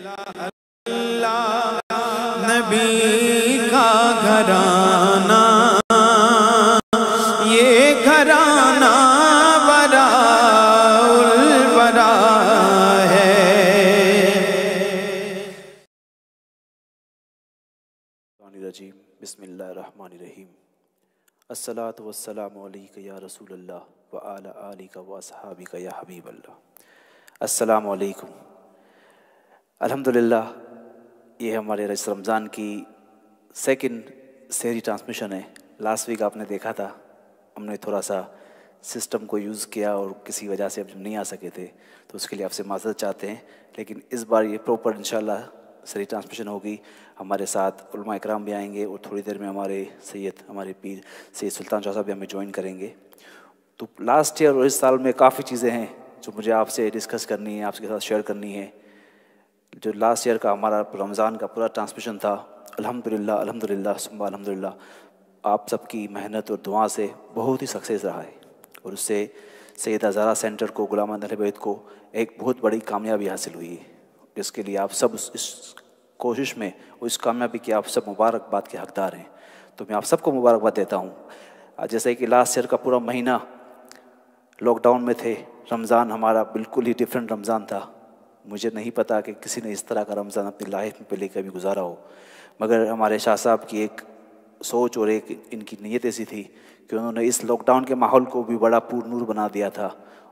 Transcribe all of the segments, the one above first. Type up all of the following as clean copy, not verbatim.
अल्लाह नबी का घराना, ये घराना वराउल वरा है। बिस्मिल्लाहिर्रहमानिर्रहीम। अस्सलातु वस्सलामु अलैका या रसूलल्लाह व अला आलिका व अस्हाबिका या हबीबल्लाह। अस्सलामु अलैकुम। अल्हम्दुलिल्लाह, ये हमारे इस रमज़ान की सेकंड सहरी ट्रांसमिशन है। लास्ट वीक आपने देखा था, हमने थोड़ा सा सिस्टम को यूज़ किया और किसी वजह से हम नहीं आ सके थे, तो उसके लिए आपसे माज़रत चाहते हैं। लेकिन इस बार ये प्रॉपर इंशाल्लाह सहरी ट्रांसमिशन होगी। हमारे साथ उलमा इकराम भी आएंगे और थोड़ी देर में हमारे पीर सैयद सुल्तान शाह साहब भी हमें ज्वाइन करेंगे। तो लास्ट ईयर और इस साल में काफ़ी चीज़ें हैं जो मुझे आपसे डिस्कस करनी है, आपके साथ शेयर करनी है। जो लास्ट ईयर का हमारा रमज़ान का पूरा ट्रांसमिशन था, अल्हम्दुलिल्लाह अल्हम्दुलिल्लाह सुम्मा अल्हम्दुलिल्लाह, आप सबकी मेहनत और दुआ से बहुत ही सक्सेस रहा है। और उससे सैयदा ज़हरा सेंटर को, गुलाम अहमद बैत को एक बहुत बड़ी कामयाबी हासिल हुई है, जिसके लिए आप सब इस कोशिश में और इस कामयाबी की आप सब मुबारकबाद के हकदार हैं। तो मैं आप सबको मुबारकबाद देता हूँ। जैसे कि लास्ट ईयर का पूरा महीना लॉकडाउन में थे, रमज़ान हमारा बिल्कुल ही डिफरेंट रमज़ान था। मुझे नहीं पता कि किसी ने इस तरह का रमज़ान अपनी लाइफ में पहले कभी गुजारा हो, मगर हमारे शाह साहब की एक सोच और एक इनकी नीयत ऐसी थी कि उन्होंने इस लॉकडाउन के माहौल को भी बड़ा पुरनूर बना दिया था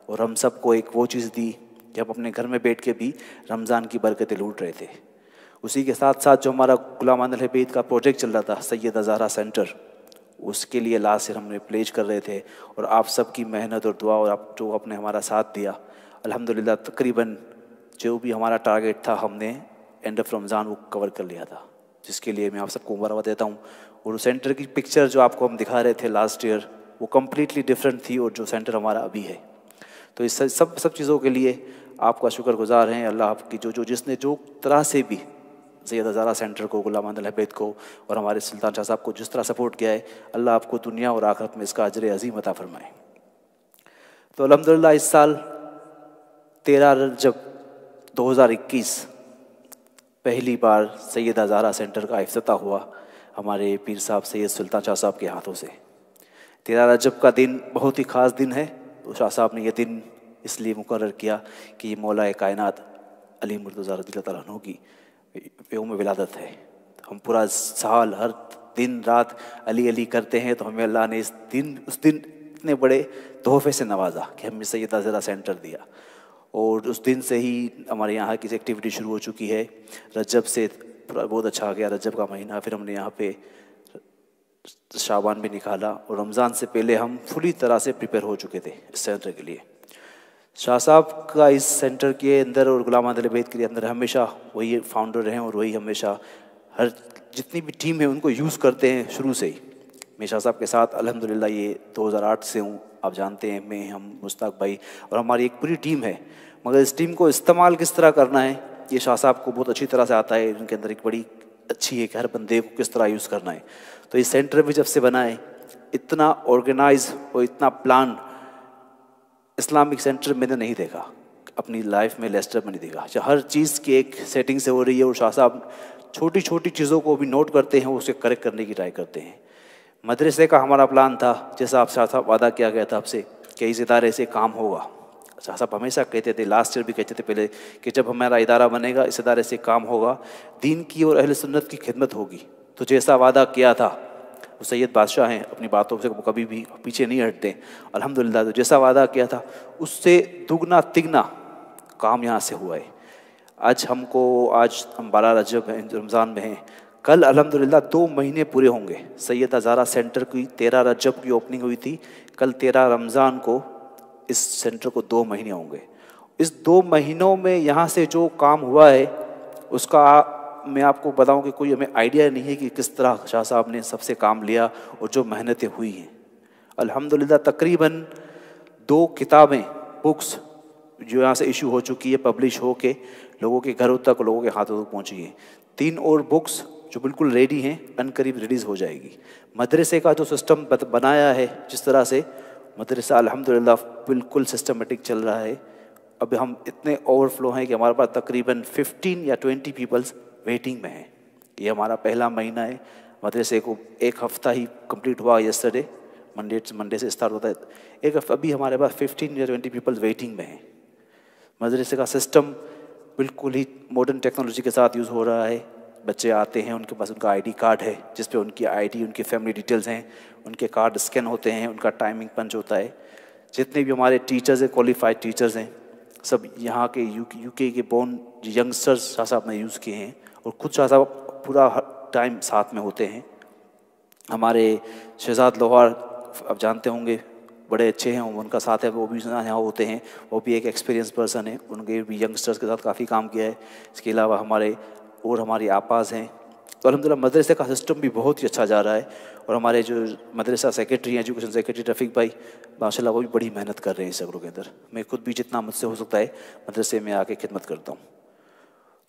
और हम सबको एक वो चीज़ दी कि हम अपने घर में बैठ के भी रमज़ान की बरकतें लूट रहे थे। उसी के साथ साथ जो हमारा गुलाम अहमद बैत का प्रोजेक्ट चल रहा था, सैयदा ज़हरा सेंटर, उसके लिए लास्ट ईयर हमने प्लेज कर रहे थे। और आप सबकी मेहनत और दुआ और आप जो आपने हमारा साथ दिया, अल्हम्दुलिल्लाह तकरीबन जो भी हमारा टारगेट था हमने एंड ऑफ रमज़ान वो कवर कर लिया था, जिसके लिए मैं आप सबको मुबारकबाद देता हूँ। और सेंटर की पिक्चर जो आपको हम दिखा रहे थे लास्ट ईयर, वो कम्प्लीटली डिफरेंट थी और जो सेंटर हमारा अभी है। तो इस सब चीज़ों के लिए आपका शुक्रगुजार हैं। अल्लाह आपकी जिसने जो तरह से भी सैयदा ज़हरा सेंटर को, गुलाम अहमद बैत को और हमारे सुल्तान शाह साहब को जिस तरह सपोर्ट किया है, अल्लाह आपको दुनिया और आखिरत में इसका अजर अज़ीम अता फरमाए। तो अल्हम्दुलिल्लाह इस साल 13 रजब 2021 पहली बार सैयदा ज़हरा सेंटर का इफ्तिताह हुआ हमारे पीर साहब सैयद सुल्तान शाह साहब के हाथों से। 13 रजब का दिन बहुत ही ख़ास दिन है। तो शाह साहब ने यह दिन इसलिए मुकर्रर किया कि ये मौला कायनात अली मुर्तज़ा रज़ियल्लाहु तआला अन्हु की यौम विलादत है। हम पूरा साल हर दिन रात अली अली करते हैं, तो हमें अल्लाह ने उस दिन इतने बड़े तोहफे से नवाजा कि हमें सैयदा ज़हरा सेंटर दिया। और उस दिन से ही हमारे यहाँ की एक्टिविटी शुरू हो चुकी है। रजब से बहुत अच्छा आ गया रजब का महीना, फिर हमने यहाँ पे शाबान भी निकाला और रमज़ान से पहले हम पूरी तरह से प्रिपेयर हो चुके थे इस सेंटर के लिए। शाह साहब का इस सेंटर के अंदर और गुलाम अहमद बैत के अंदर हमेशा वही फाउंडर रहे और वही हमेशा हर जितनी भी टीम है उनको यूज़ करते हैं शुरू से ही। मैं शाह साहब के साथ अल्हम्दुलिल्लाह ये 2008 से हूँ। आप जानते हैं मैं, हम, मुश्ताक भाई और हमारी एक पूरी टीम है, मगर इस टीम को इस्तेमाल किस तरह करना है ये शाह साहब को बहुत अच्छी तरह से आता है। उनके अंदर एक बड़ी अच्छी है कि हर बंदे को किस तरह यूज़ करना है। तो इस सेंटर भी जब से बना है, इतना ऑर्गेनाइज और इतना प्लान इस्लामिक सेंटर मैंने नहीं देखा अपनी लाइफ में, लेस्टर में नहीं देखा। हर चीज़ की एक सेटिंग से हो रही है और शाह साहब छोटी छोटी चीज़ों को भी नोट करते हैं, उसे करेक्ट करने की ट्राई करते हैं। मदरसे का हमारा प्लान था, जैसा आप शाह साहब वादा किया गया था आपसे कि इस इदारे से काम होगा। शाह साहब हमेशा कहते थे, लास्ट ईयर भी कहते थे पहले, कि जब हमारा इदारा बनेगा इस इदारे से काम होगा, दीन की और अहले सुन्नत की खिदमत होगी। तो जैसा वादा किया था, वो सैयद बादशाह हैं, अपनी बातों से वो कभी भी पीछे नहीं हटते अल्हम्दुलिल्लाह। तो जैसा वादा किया था उससे दुगना तिगना काम यहाँ से हुआ है। आज हम 12 रजब है, रमज़ान में हैं। कल अल्हम्दुलिल्लाह 2 महीने पूरे होंगे। सैयदा ज़हरा सेंटर की 13 रजब की ओपनिंग हुई थी, कल 13 रमज़ान को इस सेंटर को 2 महीने होंगे। इस 2 महीनों में यहाँ से जो काम हुआ है उसका मैं आपको बताऊं कि कोई हमें आइडिया नहीं है कि किस तरह शाह साहब ने सबसे काम लिया और जो मेहनतें हुई हैं। अल्हम्दुलिल्लाह तकरीबन 2 किताबें, बुक्स जो यहाँ से इशू हो चुकी है, पब्लिश हो के लोगों के घरों तक, लोगों के हाथों तक पहुँची है। 3 और बुक्स जो बिल्कुल रेडी हैं, अनकरीब रिलीज़ हो जाएगी। मदरसे का जो सिस्टम बनाया है, जिस तरह से मदरसा अल्हम्दुलिल्लाह बिल्कुल सिस्टमेटिक चल रहा है, अब हम इतने ओवरफ्लो हैं कि हमारे पास तकरीबन 15 या 20 पीपल्स वेटिंग में हैं। ये हमारा पहला महीना है। मदरसे को एक हफ़्ता ही कंप्लीट हुआ यस्टरडे, मंडे से स्टार्ट होता है। एक हफ्ता अभी हमारे पास 15 या 20 पीपल्स वेटिंग में हैं। मदरसे का सिस्टम बिल्कुल ही मॉडर्न टेक्नोलॉजी के साथ यूज़ हो रहा है। बच्चे आते हैं, उनके पास उनका आईडी कार्ड है जिस पे उनकी आईडी, उनकी फैमिली डिटेल्स हैं, उनके कार्ड स्कैन होते हैं, उनका टाइमिंग पंच होता है। जितने भी हमारे टीचर्स हैं, क्वालिफाइड टीचर्स हैं, सब यहाँ के यूके के बोर्न यंगस्टर्स शाह साहब ने यूज़ किए हैं और खुद शाह साहब पूरा टाइम साथ में होते हैं। हमारे शहजाद लोहार आप जानते होंगे, बड़े अच्छे हैं, उनका साथ है, वो भी यहाँ होते हैं। वो भी एक एक्सपीरियंस पर्सन है, उनके भी यंगस्टर्स के साथ काफ़ी काम किया है। इसके अलावा हमारी आपाज हैं। तो अल्हम्दुलिल्लाह मदरसे का सिस्टम भी बहुत ही अच्छा जा रहा है। और हमारे जो मदरसा सेक्रेटरी हैं, एजुकेशन सेक्रेटरी रफ़ीक भाई, माशाल्लाह वो भी बड़ी मेहनत कर रहे हैं इस शहरों के अंदर। मैं खुद भी जितना मुझसे हो सकता है मदरसे में आके खिदमत करता हूँ।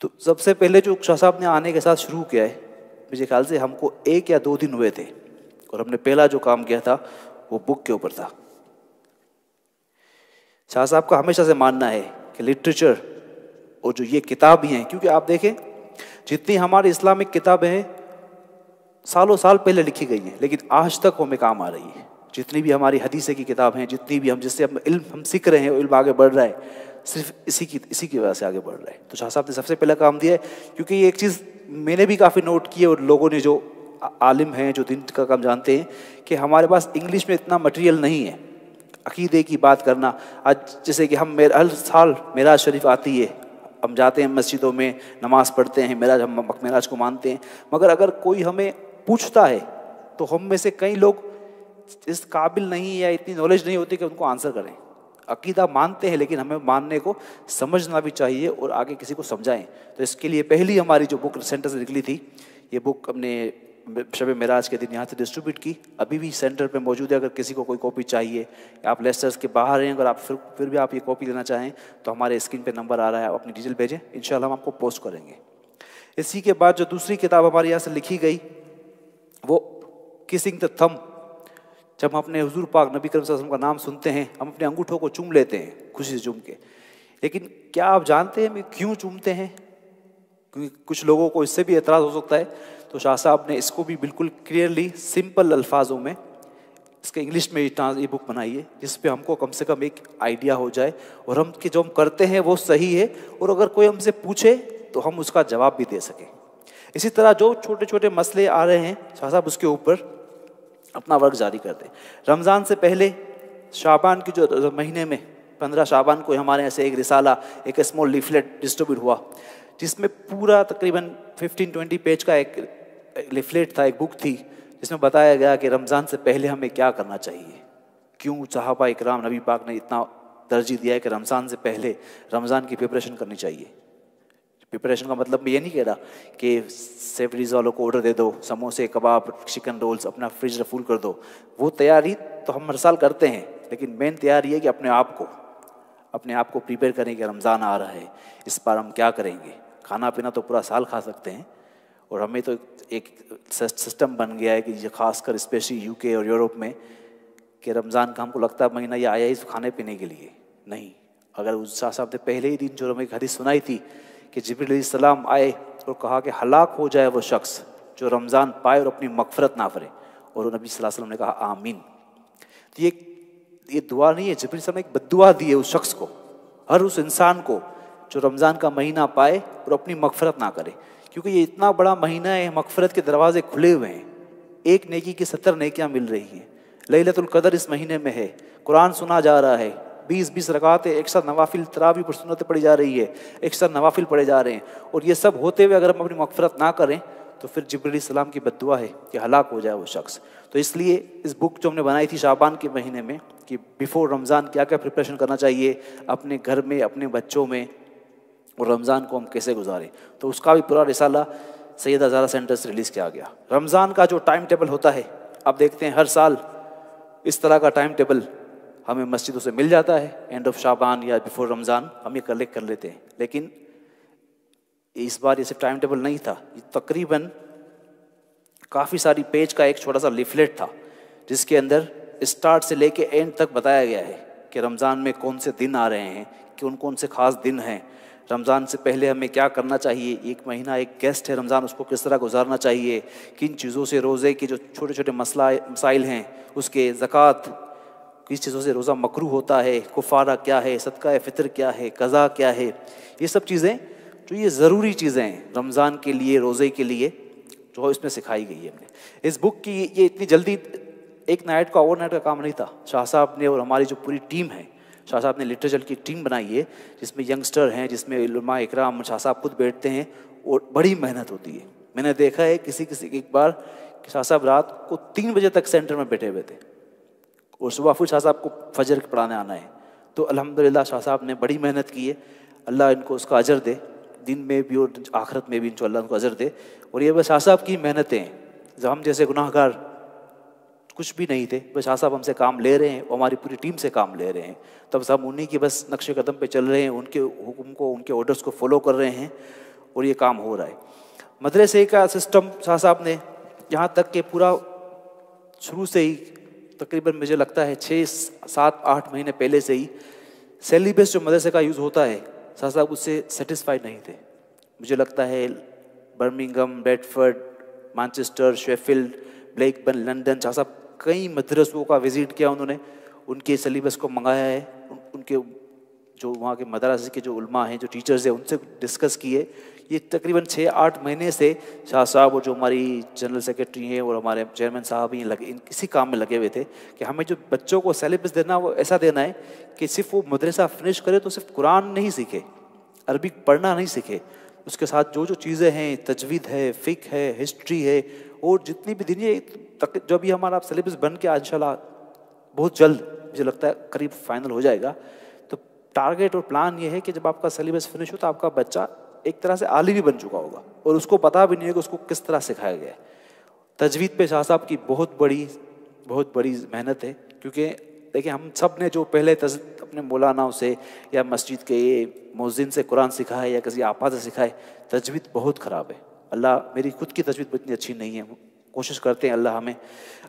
तो सबसे पहले जो शाह साहब ने आने के साथ शुरू किया है, मुझे ख्याल से हमको 1 या 2 दिन हुए थे और हमने पहला जो काम किया था वो बुक के ऊपर था। शाह साहब का हमेशा से मानना है कि लिटरेचर और जो ये किताब ही हैं, क्योंकि आप देखें जितनी हमारी इस्लामिक किताबें हैं सालों साल पहले लिखी गई हैं, लेकिन आज तक वो हमें काम आ रही है। जितनी भी हमारी हदीसे की किताब हैं, जितनी भी जिससे हम सीख रहे हैं, इल्म आगे बढ़ रहा है, सिर्फ इसी की वजह से आगे बढ़ रहा है। तो शाह साहब ने सबसे पहला काम दिया है, क्योंकि ये एक चीज़ मैंने भी काफ़ी नोट की है और लोगों ने जो आलिम हैं, जो दिन का काम जानते हैं, कि हमारे पास इंग्लिश में इतना मटेरियल नहीं है अकीदे की बात करना। आज जैसे कि हम हर साल मेराज शरीफ आती है, हम जाते हैं मस्जिदों में, नमाज पढ़ते हैं, हम मेराज को मानते हैं, मगर अगर कोई हमें पूछता है तो हम में से कई लोग इस काबिल नहीं या इतनी नॉलेज नहीं होती कि उनको आंसर करें। अकीदा मानते हैं, लेकिन हमें मानने को समझना भी चाहिए और आगे किसी को समझाएं। तो इसके लिए पहली हमारी जो बुक सेंटर से निकली थी, ये बुक हमने शब मेराज के दिन यहाँ से डिस्ट्रीब्यूट की। अभी भी सेंटर पे मौजूद है, अगर किसी को कोई कॉपी चाहिए, आप लेस्टर्स के बाहर हैं, अगर आप फिर भी आप ये कॉपी लेना चाहें तो हमारे स्क्रीन पे नंबर आ रहा है, आप अपनी डिटेल भेजें, इंशाल्लाह हम आपको पोस्ट करेंगे। इसी के बाद जो दूसरी किताब हमारे यहाँ से लिखी गई वो किसिंग द थंब। जब हम अपने हुजूर पाक नबी करीम सल्लल्लाहु अलैहि वसल्लम का नाम सुनते हैं, हम अपने अंगूठों को चूम लेते हैं खुशी से चूम के, लेकिन क्या आप जानते हैं क्यों चूमते हैं? क्योंकि कुछ लोगों को इससे भी एतराज़ हो सकता है। तो शाह साहब ने इसको भी बिल्कुल क्लियरली सिंपल अल्फाजों में इसके इंग्लिश में ये बुक बनाई है, जिस पे हमको कम से कम एक आइडिया हो जाए और हम कि जो हम करते हैं वो सही है, और अगर कोई हमसे पूछे तो हम उसका जवाब भी दे सकें। इसी तरह जो छोटे छोटे मसले आ रहे हैं, शाह साहब उसके ऊपर अपना वर्क जारी करते हैं। रमज़ान से पहले शाबान की जो महीने में 15 शाबान को हमारे यहाँ से एक रिसाला, एक स्मॉल लीफलेट डिस्ट्रीब्यूट हुआ, जिसमें पूरा तकरीबन 15-20 पेज का एक लीफलेट था, एक बुक थी, जिसमें बताया गया कि रमज़ान से पहले हमें क्या करना चाहिए, क्यों सहाबा इकराम नबी पाक ने इतना तरजीह दिया है कि रमज़ान से पहले रमज़ान की प्रिपरेशन करनी चाहिए। प्रिपरेशन का मतलब मैं ये नहीं कह रहा कि सेवरीज वालों को ऑर्डर दे दो, समोसे, कबाब, चिकन रोल्स, अपना फ्रिज फुल कर दो। वो तैयारी तो हम हर साल करते हैं, लेकिन मेन तैयारी है कि अपने आप को प्रिपेयर करें कि रमज़ान आ रहा है, इस बार हम क्या करेंगे। खाना पीना तो पूरा साल खा सकते हैं, और हमें तो एक सिस्टम बन गया है कि खासकर स्पेशली यूके और यूरोप में कि रमज़ान का हमको लगता है महीना ये आया ही खाने पीने के लिए नहीं। अगर उस शाह साहब ने पहले ही दिन जो हमें एक हदीस सुनाई थी कि जिब्रील अलैहिस्सलाम आए और कहा कि हलाक हो जाए वो शख्स जो रमज़ान पाए और अपनी मगफरत ना करे, और नबी सल्लल्लाहु अलैहि वसल्लम ने कहा आमीन। तो ये दुआ नहीं है, जिब्रील अलैहिस्सलाम ने एक बद्दुआ दी है उस शख्स को, हर उस इंसान को जो रमज़ान का महीना पाए और अपनी मगफरत ना करे, क्योंकि ये इतना बड़ा महीना है, मगफरत के दरवाजे खुले हुए हैं, एक नेकी की 70 नेकियां मिल रही हैं। लैलतुल क़द्र इस महीने में है, कुरान सुना जा रहा है, 20-20 रकातें एक साथ नवाफिल तरावी पर सुन्नतें पढ़ी जा रही है, एक साथ नवाफिल पढ़े जा रहे हैं, और ये सब होते हुए अगर हम अपनी मगफरत ना करें तो फिर जिब्रील अलैहिस्सलाम की बद्दुआ है कि हलाक हो जाए वो शख्स। तो इसलिए इस बुक जो हमने बनाई थी शाबान के महीने में कि बिफोर रमज़ान क्या क्या प्रिपरेशन करना चाहिए अपने घर में, अपने बच्चों में, और रमज़ान को हम कैसे गुजारें, तो उसका भी पूरा रिसाला सैयदा ज़ारा सेंटर से रिलीज़ किया गया। रमज़ान का जो टाइम टेबल होता है, आप देखते हैं हर साल इस तरह का टाइम टेबल हमें मस्जिदों से मिल जाता है, एंड ऑफ शाबान या बिफोर रमज़ान हम ये कलेक्ट कर लेते हैं। लेकिन इस बार ये सिर्फ टाइम टेबल नहीं था, ये तकरीबन काफ़ी सारी पेज का एक छोटा सा लिफलेट था, जिसके अंदर स्टार्ट से लेके एंड तक बताया गया है कि रमज़ान में कौन से दिन आ रहे हैं, कौन कौन से ख़ास दिन हैं, रमज़ान से पहले हमें क्या करना चाहिए, एक महीना एक गेस्ट है रमज़ान, उसको किस तरह गुजारना चाहिए, किन चीज़ों से रोज़े के जो छोटे छोटे मसाइल हैं उसके, ज़कात, किस चीज़ों से रोज़ा मकरूह होता है, कुफ़ारा क्या है, सदका फ़ितर क्या है, कज़ा क्या है, ये सब चीज़ें जो ये ज़रूरी चीज़ें हैं रमज़ान के लिए, रोज़े के लिए, जो इसमें सिखाई गई है हमने। इस बुक की ये इतनी जल्दी एक नाइट का, ओवरनाइट का काम नहीं था। शाह साहब ने और हमारी जो पूरी टीम है, शाह साहब ने लिटरेचर की टीम बनाई है जिसमें यंगस्टर हैं, जिसमें उलमा इकराम, शाह साहब खुद बैठते हैं और बड़ी मेहनत होती है। मैंने देखा है किसी एक बार कि शाह साहब रात को 3 बजे तक सेंटर में बैठे हुए थे और सुबह फिर शाह साहब को फजर के पढ़ाने आना है। तो अल्हम्दुलिल्लाह शाह साहब ने बड़ी मेहनत की है, अल्लाह इनको उसका अजर दे, दिन में भी और आखिरत में भी इंशाअल्लाह उनको अजर दे। और ये बस शाह साहब की मेहनतें हैं, जब हम जैसे गुनाहगार कुछ भी नहीं थे, बस शाह साहब हमसे काम ले रहे हैं, हमारी पूरी टीम से काम ले रहे हैं, तब हम उन्हीं की बस नक्शे कदम पे चल रहे हैं, उनके हुक्म को, उनके ऑर्डर्स को फॉलो कर रहे हैं और ये काम हो रहा है। मदरसे का सिस्टम शाह साहब ने यहाँ तक कि पूरा शुरू से ही तकरीबन मुझे लगता है 6, 7, 8 महीने पहले से ही सिलेबस जो मदरसे का यूज़ होता है, शाह साहब उससे सेटिस्फाइड नहीं थे। मुझे लगता है Birmingham, Bedford, Manchester, Sheffield, Blackburn, London, Shah साहब कई मदरसों का विज़िट किया उन्होंने, उनके सिलेबस को मंगाया है, उनके जो वहाँ के मदरसे के जो उलमा हैं, जो टीचर्स हैं, उनसे डिस्कस किए। ये तकरीबन 6-8 महीने से शाह साहब और जो हमारी जनरल सेक्रेटरी हैं और हमारे चेयरमैन साहब ही लगे, इसी काम में लगे हुए थे कि हमें जो बच्चों को सिलेबस देना वो ऐसा देना है कि सिर्फ वो मदरसा फिनिश करे तो सिर्फ कुरान नहीं सीखे, अरबिक पढ़ना नहीं सीखे, उसके साथ जो जो चीज़ें हैं, तजवीद है, फ़िक़्ह है, हिस्ट्री है और जितनी भी दुनिया तक, जो भी हमारा सिलेबस बन के इंशाल्लाह बहुत जल्द मुझे लगता है करीब फाइनल हो जाएगा। तो टारगेट और प्लान ये है कि जब आपका सिलेबस फिनिश हो तो आपका बच्चा एक तरह से आलिम भी बन चुका होगा और उसको पता भी नहीं है कि उसको किस तरह सिखाया गया है। तजवीद पे शाह साहब की बहुत बड़ी मेहनत है, क्योंकि देखिए हम सब ने जो पहले अपने मौलानाओं से या मस्जिद के मुअज्जिन से कुरान सिखाए या किसी आपा से सिखाए, तजवीद बहुत ख़राब है। अल्लाह, मेरी खुद की तजवीद इतनी अच्छी नहीं है, कोशिश करते हैं अल्लाह हमें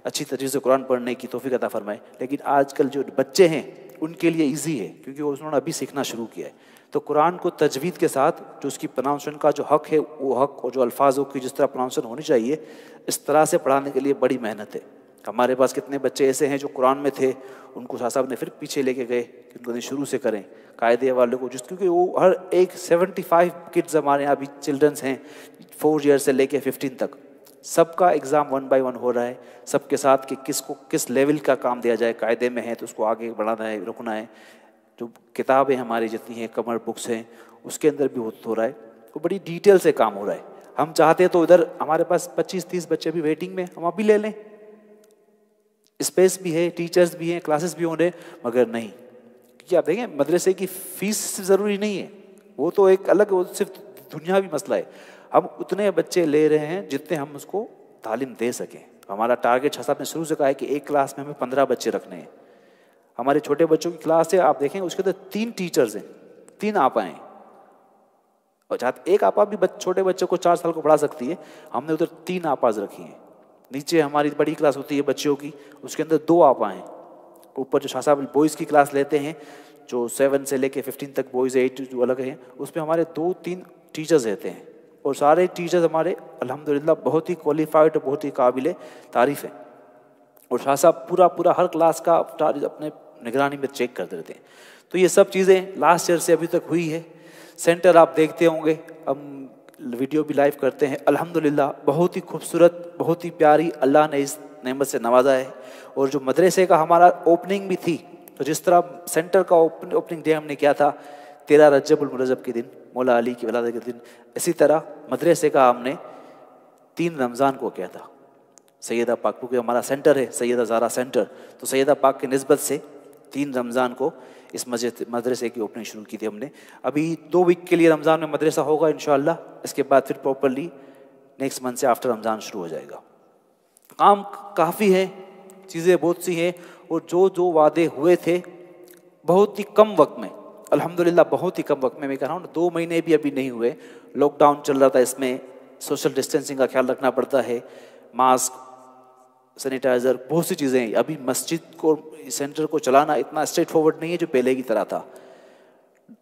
अच्छी तजवीद से कुरान पढ़ने की तौफीक अता फरमाए, लेकिन आजकल जो बच्चे हैं उनके लिए ईजी है क्योंकि उन्होंने अभी सीखना शुरू किया है। तो कुरान को तजवीद के साथ जो उसकी प्रोनाउंसिएशन का जो हक है वो हक, और जो अल्फाजों की जिस तरह प्रोनाउंसिएशन होनी चाहिए इस तरह से पढ़ाने के लिए बड़ी मेहनत है। हमारे पास कितने बच्चे ऐसे हैं जो कुरान में थे, उनको शाह साहब ने फिर पीछे लेके गए कि उनको शुरू से करें कायदे वाले को, क्योंकि वो हर एक 75 किड्स हमारे यहाँ अभी चिल्ड्रंस हैं 4 ईयर से लेके 15 तक, सबका एग्ज़ाम 1 by 1 हो रहा है, सबके साथ कि किसको किस लेवल का काम दिया जाए, कायदे में है तो उसको आगे बढ़ाना है, रुकना है। जो किताबें हमारी जितनी हैं, कमर बुक्स हैं, उसके अंदर भी हो रहा है, वो बड़ी डिटेल से काम हो रहा है। हम चाहते हैं तो इधर हमारे पास 25-30 बच्चे भी वेटिंग में, हम अभी ले लें, स्पेस भी है, टीचर्स भी हैं, क्लासेस भी हो रहे, मगर नहीं, क्योंकि आप देखें मदरसे की फ़ीस ज़रूरी नहीं है, वो तो एक अलग, वो सिर्फ दुनियावी मसला है। हम उतने बच्चे ले रहे हैं जितने हम उसको तालीम दे सकें। हमारा टारगेट शाह साहब ने शुरू से कहा है कि एक क्लास में हमें 15 बच्चे रखने हैं। हमारे छोटे बच्चों की क्लास है, आप देखें उसके अंदर 3 टीचर्स हैं, 3 आपा हैं, और जहाँ एक आपा भी छोटे बच्चों को 4 साल को पढ़ा सकती है, हमने उधर 3 आपाज रखी हैं। नीचे हमारी बड़ी क्लास होती है बच्चियों की, उसके अंदर 2 आपा हैं। ऊपर जो शाह साहब बॉयज़ की क्लास लेते हैं, जो 7 से लेके 15 तक बॉयज़, 8 जो अलग हैं, उसमें हमारे 2-3 टीचर्स रहते हैं, और सारे टीचर्स हमारे अल्हम्दुलिल्लाह बहुत ही क्वालिफाइड और बहुत ही काबिल तारीफ़ है। और शाह साहब पूरा हर क्लास का अपने निगरानी में चेक करते रहते हैं। तो ये सब चीज़ें लास्ट ईयर से अभी तक हुई है। सेंटर आप देखते होंगे, हम वीडियो भी लाइव करते हैं, अल्हम्दुलिल्लाह बहुत ही खूबसूरत, बहुत ही प्यारी अल्लाह ने इस नेमत से नवाजा है। और जो मदरसे का हमारा ओपनिंग भी थी, तो जिस तरह सेंटर का ओपनिंग डे हमने किया था 13 रजबुल मुरज्जब के दिन, मौला अली की वलादत के दिन, इसी तरह मदरसे का हमने 3 रमज़ान को किया था। सैयदा पाक, क्योंकि हमारा सेंटर है सैयदा ज़ारा सेंटर, तो सैयदा पाक की निस्बत से 3 रमज़ान को इस मदरसे की ओपनिंग शुरू की थी हमने। अभी 2 वीक के लिए रमज़ान में मदरसा होगा इंशाअल्लाह, इसके बाद फिर प्रॉपरली नेक्स्ट मंथ से आफ्टर रमज़ान शुरू हो जाएगा। काम काफ़ी है, चीज़ें बहुत सी हैं, और जो वादे हुए थे बहुत ही कम वक्त में, अल्हम्दुलिल्लाह बहुत ही कम वक्त में, मैं कह रहा हूँ 2 महीने भी अभी नहीं हुए, लॉकडाउन चल रहा था, इसमें सोशल डिस्टेंसिंग का ख्याल रखना पड़ता है, मास्क, सैनिटाइज़र, बहुत सी चीज़ें। अभी मस्जिद को, सेंटर को चलाना इतना स्ट्रेट फॉरवर्ड नहीं है जो पहले की तरह था।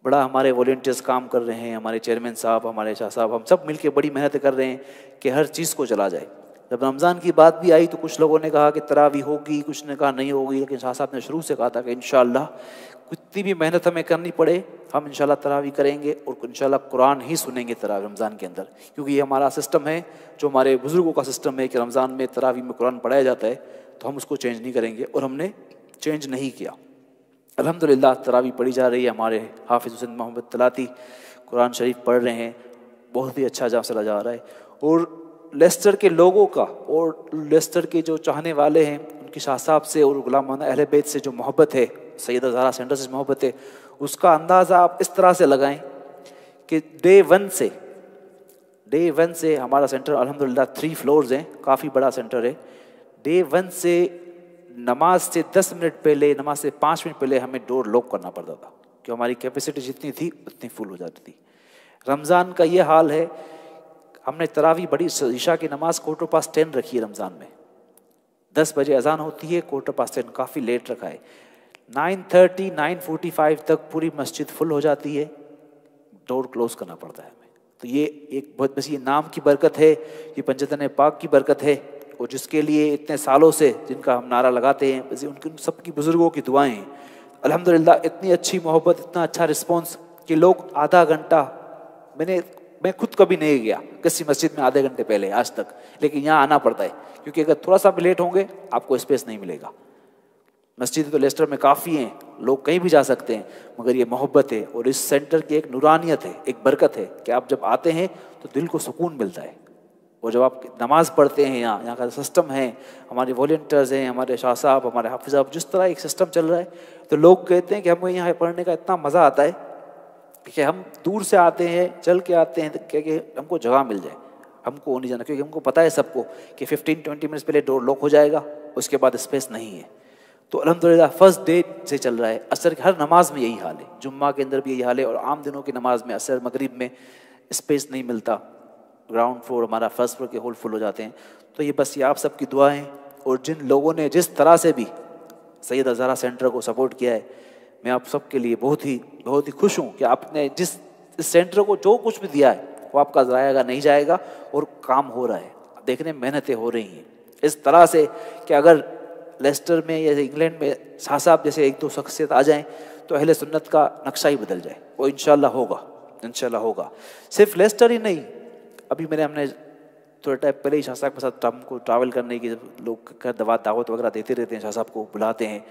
बड़ा हमारे वॉलंटियर्स काम कर रहे हैं, हमारे चेयरमैन साहब, हमारे शाह साहब, हम सब मिलके बड़ी मेहनत कर रहे हैं कि हर चीज़ को चला जाए। जब रमज़ान की बात भी आई तो कुछ लोगों ने कहा कि तरावी होगी, कुछ ने कहा नहीं होगी, लेकिन शाह साहब ने शुरू से कहा था कि इंशाअल्लाह कितनी भी मेहनत हमें करनी पड़े हम इंशाअल्लाह तरावी करेंगे और इंशाअल्लाह कुरान ही सुनेंगे तरावी रमज़ान के अंदर, क्योंकि ये हमारा सिस्टम है, जो हमारे बुज़ुर्गों का सिस्टम है कि रमज़ान में तरावी में कुरान पढ़ाया जाता है, तो हम उसको चेंज नहीं करेंगे और हमने चेंज नहीं किया। अल्हम्दुलिल्लाह तरावी पढ़ी जा रही है, हमारे हाफिज़ हुसैन मोहम्मद तलाती कुरान शरीफ पढ़ रहे हैं, बहुत ही अच्छा चला जा रहा है। और लेस्टर के लोगों का और लेस्टर के जो चाहने वाले हैं उनकी शाह साहब से और गुलाम मोहम्मद अहले बैत से जो मोहब्बत है, सैयदा ज़हरा सेंटर से मोहब्बत है, उसका अंदाज़ा आप इस तरह से लगाएं कि डे वन से हमारा सेंटर अल्हम्दुलिल्लाह 3 फ्लोर्स हैं, काफ़ी बड़ा सेंटर है। डे वन से नमाज से 10 मिनट पहले, नमाज से 5 मिनट पहले हमें डोर लॉक करना पड़ता था, कि हमारी कैपेसिटी जितनी थी उतनी फुल हो जाती थी। रमज़ान का ये हाल है, हमने तरावी बड़ी ईशा की नमाज 10:15 रखी है रमज़ान में, 10 बजे अजान होती है, 10:15 काफ़ी लेट रखा है। 9:30 9:45 तक पूरी मस्जिद फुल हो जाती है, डोर क्लोज करना पड़ता है हमें। तो ये एक बहुत बस ये नाम की बरकत है, ये पंजतन पाक की बरकत है, और जिसके लिए इतने सालों से जिनका हम नारा लगाते हैं, बस उनके सबकी बुज़ुर्गों की दुआएं हैं। अल्हम्दुलिल्लाह इतनी अच्छी मोहब्बत, इतना अच्छा रिस्पॉन्स कि लोग आधा घंटा, मैं खुद कभी नहीं गया किसी मस्जिद में आधे घंटे पहले आज तक, लेकिन यहाँ आना पड़ता है, क्योंकि अगर थोड़ा सा भी लेट होंगे आपको स्पेस नहीं मिलेगा। मस्जिद तो लेस्टर में काफ़ी हैं, लोग कहीं भी जा सकते हैं, मगर ये मोहब्बत है और इस सेंटर की एक नूरानियत है, एक बरकत है कि आप जब आते हैं तो दिल को सुकून मिलता है। और जब आप नमाज़ पढ़ते हैं, यहाँ का सिस्टम है, हमारे वॉलंटियर्स हैं, हमारे शाह साहब, हमारे हाफिज़ साहब, जिस तरह एक सिस्टम चल रहा है, तो लोग कहते हैं कि हमें यहाँ पढ़ने का इतना मज़ा आता है कि हम दूर से आते हैं, चल के आते हैं, कि हमको जगह मिल जाए, हमको नहीं जाना, क्योंकि हमको पता है सबको कि 15-20 मिनट्स पहले डोर लॉक हो जाएगा, उसके बाद स्पेस नहीं है। तो अल्हम्दुलिल्लाह फर्स्ट डे से चल रहा है। असर हर नमाज में यही हाल है, जुम्मा के अंदर भी यही हाल है, और आम दिनों की नमाज में असर मगरिब में स्पेस नहीं मिलता, ग्राउंड फ्लोर हमारा फर्स्ट फ्लोर के होल फुल हो जाते हैं। तो ये बस ये आप सबकी दुआएं, और जिन लोगों ने जिस तरह से भी सैयदा ज़हरा सेंटर को सपोर्ट किया है, मैं आप सबके लिए बहुत ही खुश हूँ कि आपने इस सेंटर को जो कुछ भी दिया है वो आपका जाएगा नहीं जाएगा, और काम हो रहा है, देखने मेहनतें हो रही हैं इस तरह से कि अगर लेस्टर में या इंग्लैंड में शाह साहब जैसे 1-2 शख्सियत आ जाएं तो अहले सुन्नत का नक्शा ही बदल जाए। वो इंशाल्लाह होगा। सिर्फ लेस्टर ही नहीं, अभी हमने थोड़ा टाइम पहले ही शाह साहब के साथ हमको ट्रैवल करने की, लोग दावत वगैरह देते रहते हैं, शाह साहब को बुलाते हैं,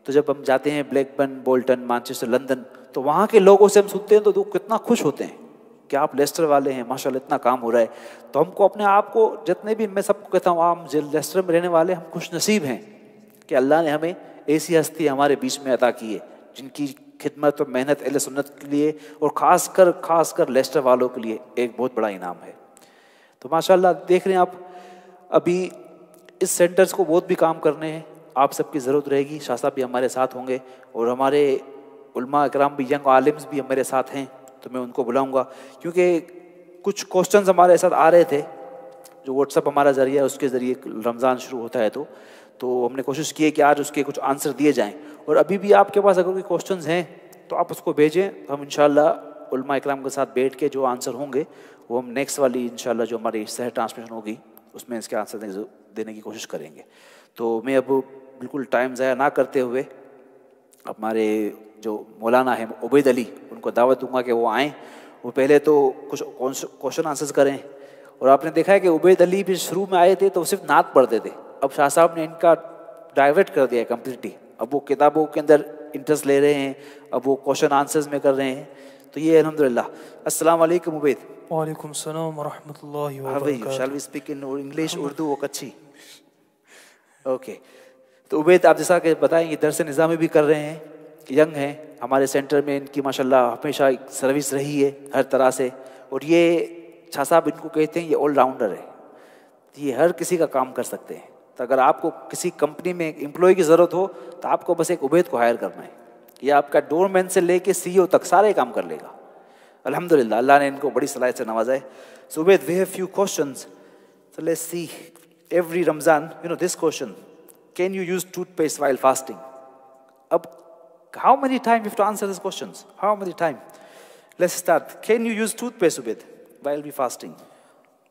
तो जब हम जाते हैं ब्लैकबर्न, बोल्टन, मैनचेस्टर, लंदन, तो वहाँ के लोगों से हम सुनते हैं तो वो कितना खुश होते हैं कि आप लेस्टर वाले हैं, माशाल्लाह इतना काम हो रहा है। तो हमको अपने आप को, जितने भी मैं सबको कहता हूँ, आप लेस्टर में रहने वाले हम खुश नसीब हैं कि अल्लाह ने हमें ऐसी हस्ती हमारे बीच में अता की है जिनकी खिदमत और मेहनत अहले सुन्नत के लिए और ख़ासकर लेस्टर वालों के लिए एक बहुत बड़ा इनाम है। तो माशाल्लाह देख रहे हैं आप, अभी इस सेंटर्स को बहुत भी काम करने हैं, आप सबकी ज़रूरत रहेगी। शाह साहब भी हमारे साथ होंगे और हमारे उलमा इकराम भी, यंग आलिम्स भी हमारे साथ हैं, तो मैं उनको बुलाऊंगा, क्योंकि कुछ क्वेश्चंस हमारे साथ आ रहे थे जो व्हाट्सअप हमारा ज़रिया, उसके ज़रिए रमज़ान शुरू होता है तो हमने कोशिश की है कि आज उसके कुछ आंसर दिए जाएं। और अभी भी आपके पास अगर कोई क्वेश्चंस हैं तो आप उसको भेजें, तो हम इंशाल्लाह उलमा इकराम के साथ बैठ के जो आंसर होंगे वो हम नेक्स्ट वाली इंशाल्लाह जो हमारी सह ट्रांसमिशन होगी उसमें इसके आंसर देने की कोशिश करेंगे। तो मैं अब बिल्कुल टाइम ज़ाया ना करते हुए हमारे जो मौलाना हैं उबैद अली, उनको दावत दूंगा कि वो आएँ, वो पहले तो कुछ क्वेश्चन आंसर्स करें। और आपने देखा है कि उबैद अली भी शुरू में आए थे तो सिर्फ नात पढ़ते थे, अब शाह साहब ने इनका डाइवर्ट कर दिया है कम्प्लीटली, अब वो किताबों के अंदर इंटरेस्ट ले रहे हैं, अब वो क्वेश्चन आंसर्स में कर रहे हैं। तो ये अल्हम्दुलिल्लाह। अस्सलाम वालेकुम उबैद। वालेकुम सलाम व रहमतुल्लाहि व बरकातहू। Shall we speak in English, Urdu और कच्ची? ओके। तो उबैद आप जैसा कि बताएंगे दरस निज़ामी भी कर रहे हैं, यंग हैं, हमारे सेंटर में इनकी माशाल्लाह हमेशा सर्विस रही है हर तरह से, और ये शाह साहब इनको कहते हैं ये ऑलराउंडर है, ये हर किसी का काम कर सकते हैं। तो अगर आपको किसी कंपनी में एम्प्लॉय की ज़रूरत हो तो आपको बस एक उबैद को हायर करना है, ये आपका डोरमैन से लेके CEO तक सारे काम कर लेगा। अल्हम्दुलिल्लाह अल्लाह ने इनको बड़ी सलाहियत से नवाजा है। So Ubaid, we have few questions, so let's see. Every Ramzan, this question, can you use toothpaste while fasting? अब How many times you have to answer these questions? How many times? Let's start. Can you use toothpaste, Ubaid, while we fasting?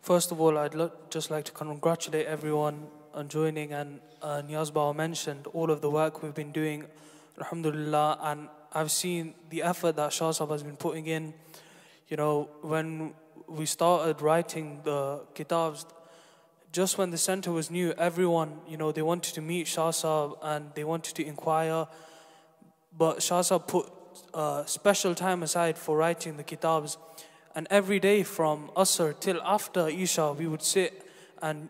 First of all, just like to congratulate everyone on joining, and Niyaz Bawa mentioned all of the work we've been doing, alhamdulillah, and I've seen the effort that Shah Sahab has been putting in. You know, when we started writing the kitabs, just when the center was new, everyone, you know, they wanted to meet Shah Sahab and they wanted to inquire, but Shah Sahab put special time aside for writing the kitabs. And every day from Asr till after Isha, we would sit, and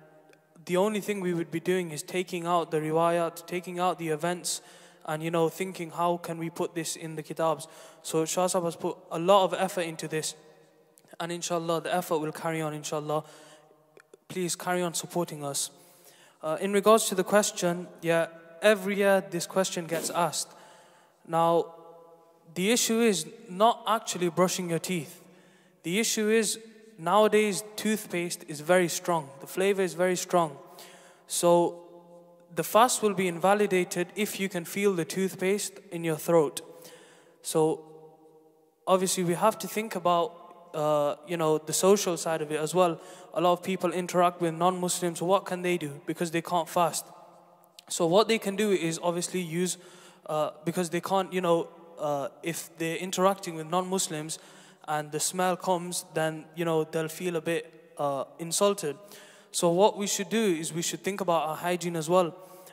the only thing we would be doing is taking out the riwayat, taking out the events, and, you know, thinking how can we put this in the kitabs. So Shah Sahab has put a lot of effort into this, and inshallah the effort will carry on, inshallah. Please carry on supporting us. In regards to the question, yeah, every year this question gets asked. Now, the issue is not actually brushing your teeth. The issue is, nowadays toothpaste is very strong. The flavor is very strong. So the fast will be invalidated if you can feel the toothpaste in your throat. So obviously we have to think about, you know, the social side of it as well. A lot of people interact with non-Muslims. What can they do? Because they can't fast. So what they can do is obviously use, because they can't, you know, if they're interacting with non-Muslims, and the smell comes, then, you know, they'll feel a bit insulted. So what we should do is we should think about our hygiene as well.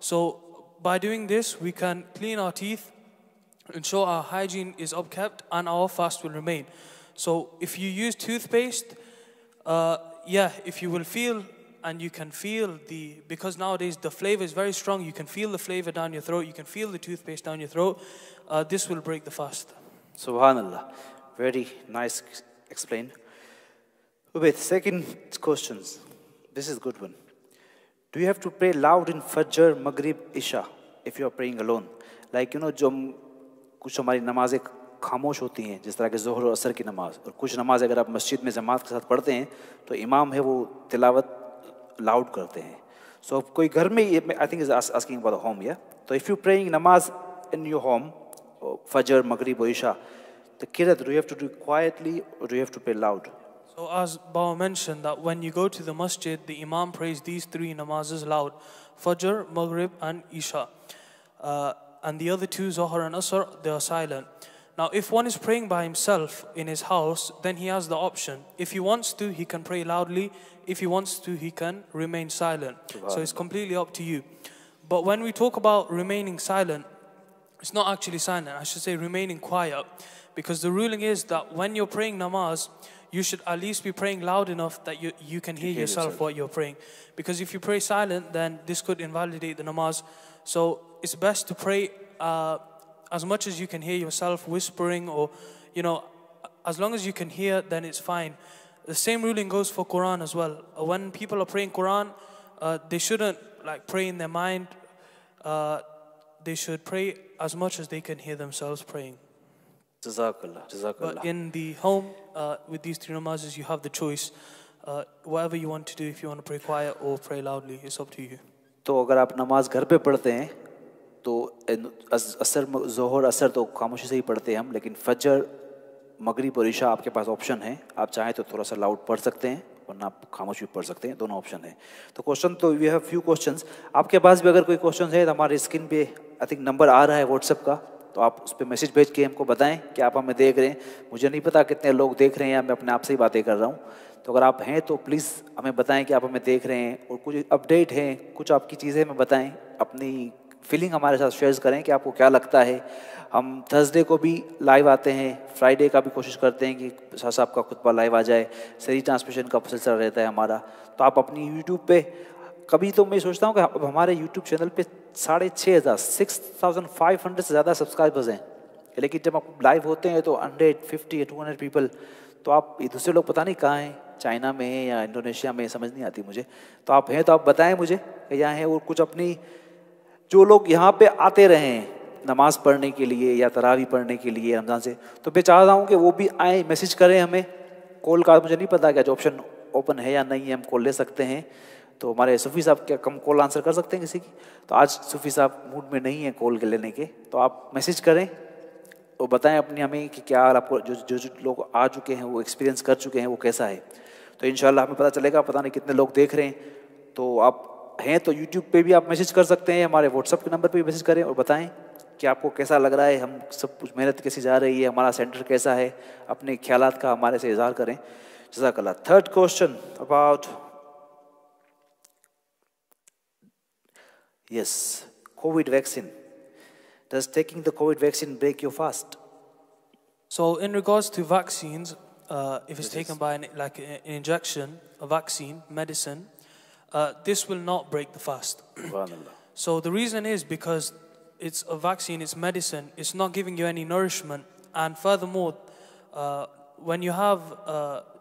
So by doing this, we can clean our teeth, ensure our hygiene is upkept, and our fast will remain. So if you use toothpaste, if you will feel, and you can feel because nowadays the flavor is very strong, you can feel the flavor down your throat, you can feel the toothpaste down your throat, this will break the fast. Subhanallah. Very nice explained. Ubaid, second questions. This is a good one. Do you have to pray loud in Fajr, Maghrib, Isha if you are praying alone? Like, you know, कुछ हमारी नमाजें खामोश होती हैं, जिस तरह के ज़ोहर और असर की नमाज, और कुछ नमाज अगर आप मस्जिद में जमात के साथ पढ़ते हैं तो इमाम है वो तिलावत लाउड करते हैं. So कोई घर में, I think is asking about the home, yeah? So if you're praying namaz in your home, Fajr, Maghrib or Isha, the qiraat, do you have to do it quietly or do you have to pray loud? So as Bawa mentioned, that when you go to the masjid, the imam prays these three namazes loud: Fajr, Maghrib and Isha. And the other two, Zohar and Asr, they are silent. Now, if one is praying by himself in his house, then he has the option. If he wants to, he can pray loudly. If he wants to, he can remain silent. So it's completely up to you. But when we talk about remaining silent, it's not actually silent. I should say remaining quiet. Because the ruling is that when you're praying namaz, you should at least be praying loud enough that you can hear yourself what you're praying. Because if you pray silent, then this could invalidate the namaz. So it's best to pray as much as you can hear yourself whispering, or, you know, as long as you can hear, then it's fine. The same ruling goes for Quran as well. When people are praying Quran, they shouldn't like pray in their mind. They should pray as much as they can hear themselves praying. Jazakallah, Jazakallah. But in the home, with these three namazes, you have the choice. Whatever you want to do, if you want to pray quiet or pray loudly, it's up to you. तो अगर आप नमाज घर पे पढ़ते हैं तो असर ज़ोहर असर तो खामोशी से ही पढ़ते हैं हम, लेकिन फजर मगरिब और इशा आपके पास ऑप्शन है. आप चाहें तो थोड़ा सा लाउड पढ़ सकते हैं, वरना आप खामोश भी पढ़ सकते हैं. दोनों ऑप्शन है. तो क्वेश्चन तो वी हैव फ्यू क्वेश्चंस. आपके पास भी अगर कोई क्वेश्चन है तो हमारे स्क्रीन पे आई थिंक नंबर आ रहा है व्हाट्सएप का, तो आप उस पर मैसेज भेज के हमको बताएं कि आप हमें देख रहे हैं. मुझे नहीं पता कितने लोग देख रहे हैं, मैं अपने आप से ही बातें कर रहा हूँ. तो अगर आप हैं तो प्लीज़ हमें बताएं कि आप हमें देख रहे हैं, और कुछ अपडेट हैं, कुछ आपकी चीज़ें हमें बताएं, अपनी फीलिंग हमारे साथ शेयर करें कि आपको क्या लगता है. हम थर्सडे को भी लाइव आते हैं, फ्राइडे का भी कोशिश करते हैं कि शाह साहब का खुतबा लाइव आ जाए. सही ट्रांसमिशन का सिलसिला रहता है हमारा. तो आप अपनी यूट्यूब पे, कभी तो मैं सोचता हूँ कि अब हमारे यूट्यूब चैनल पे 6,500 से ज़्यादा सब्सक्राइबर्स हैं. लेकिन जब आप लाइव होते हैं तो 150 या 200 पीपल, तो आप दूसरे लोग पता नहीं कहाँ हैं, चाइना में है या इंडोनेशिया में, समझ नहीं आती मुझे। तो आप हैं तो आप बताएं मुझे कि यहाँ हैं, और कुछ अपनी जो लोग यहाँ पे आते रहे हैं नमाज पढ़ने के लिए या तरावी पढ़ने के लिए रमज़ान से, तो मैं चाह रहा हूँ कि वो भी आए, मैसेज करें हमें। कॉल का मुझे नहीं पता क्या जो ऑप्शन ओपन है या नहीं है, हम कॉल ले सकते हैं। तो हमारे सूफ़ी साहब क्या कम कॉल आंसर कर सकते हैं किसी की? तो आज सूफ़ी साहब मूड में नहीं है कॉल के लेने के, तो आप मैसेज करें और बताएं अपनी हमें कि क्या आपको जो लोग आ चुके हैं, वो एक्सपीरियंस कर चुके हैं, वो कैसा है। तो इंशाल्लाह हमें पता चलेगा, पता नहीं कितने लोग देख रहे हैं। तो आप हैं तो यूट्यूब पे भी आप मैसेज कर सकते हैं, हमारे व्हाट्सअप के नंबर पे भी मैसेज करें और बताएं कि आपको कैसा लग रहा है, हम सब कुछ मेहनत कैसी जा रही है, हमारा सेंटर कैसा है, अपने ख्यालात का हमारे से इज़हार करें। जज़ाकल्लाह। Third question about COVID vaccine. Does taking the COVID vaccine break your fast? So in regards to vaccines, if it's taken by an injection, a vaccine, medicine, this will not break the fast. So the reason is because it's a vaccine, it's medicine, it's not giving you any nourishment. And furthermore, when you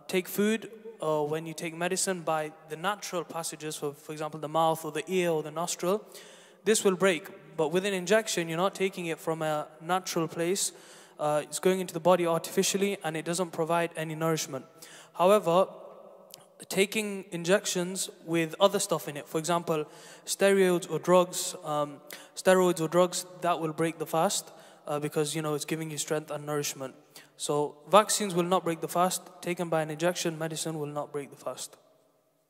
take food or when you take medicine by the natural passages, for example, the mouth or the ear or the nostril, this will break. But with an injection, you're not taking it from a natural place. It's going into the body artificially and it doesn't provide any nourishment. However, taking injections with other stuff in it, for example, steroids or drugs, that will break the fast because, it's giving you strength and nourishment. So vaccines will not break the fast. Taken by an injection, medicine will not break the fast.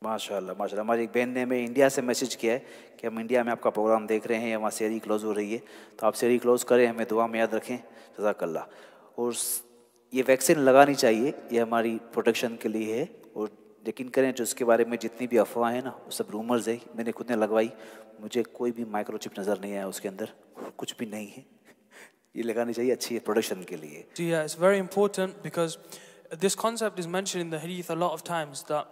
माशाल्लाह माशाल्लाह। हमारी एक बहन ने हमें India से message किया है कि हम इंडिया में आपका प्रोग्राम देख रहे हैं, वहाँ सेरी क्लोज हो रही है, तो आप सेरी क्लोज करें, हमें दुआ में याद रखें। जज़ाकल्लाह। और ये वैक्सीन लगानी चाहिए, ये हमारी प्रोटेक्शन के लिए है। और यकीन करें जो इसके बारे में जितनी भी अफवाह है ना, वो सब रूमर्स है। मैंने खुद ने लगवाई, मुझे कोई भी माइक्रोचिप नज़र नहीं आया उसके अंदर, कुछ भी नहीं है। ये लगानी चाहिए, अच्छी है प्रोटेक्शन के लिए। Yeah, it's very important because this concept is mentioned in the hadith a lot of times that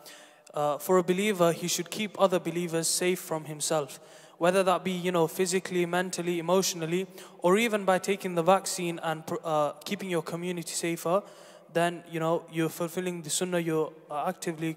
for a believer, he should keep other believers safe from himself, whether that be, physically, mentally, emotionally, or even by taking the vaccine and keeping your community safer. Then, you're fulfilling the sunnah, you're actively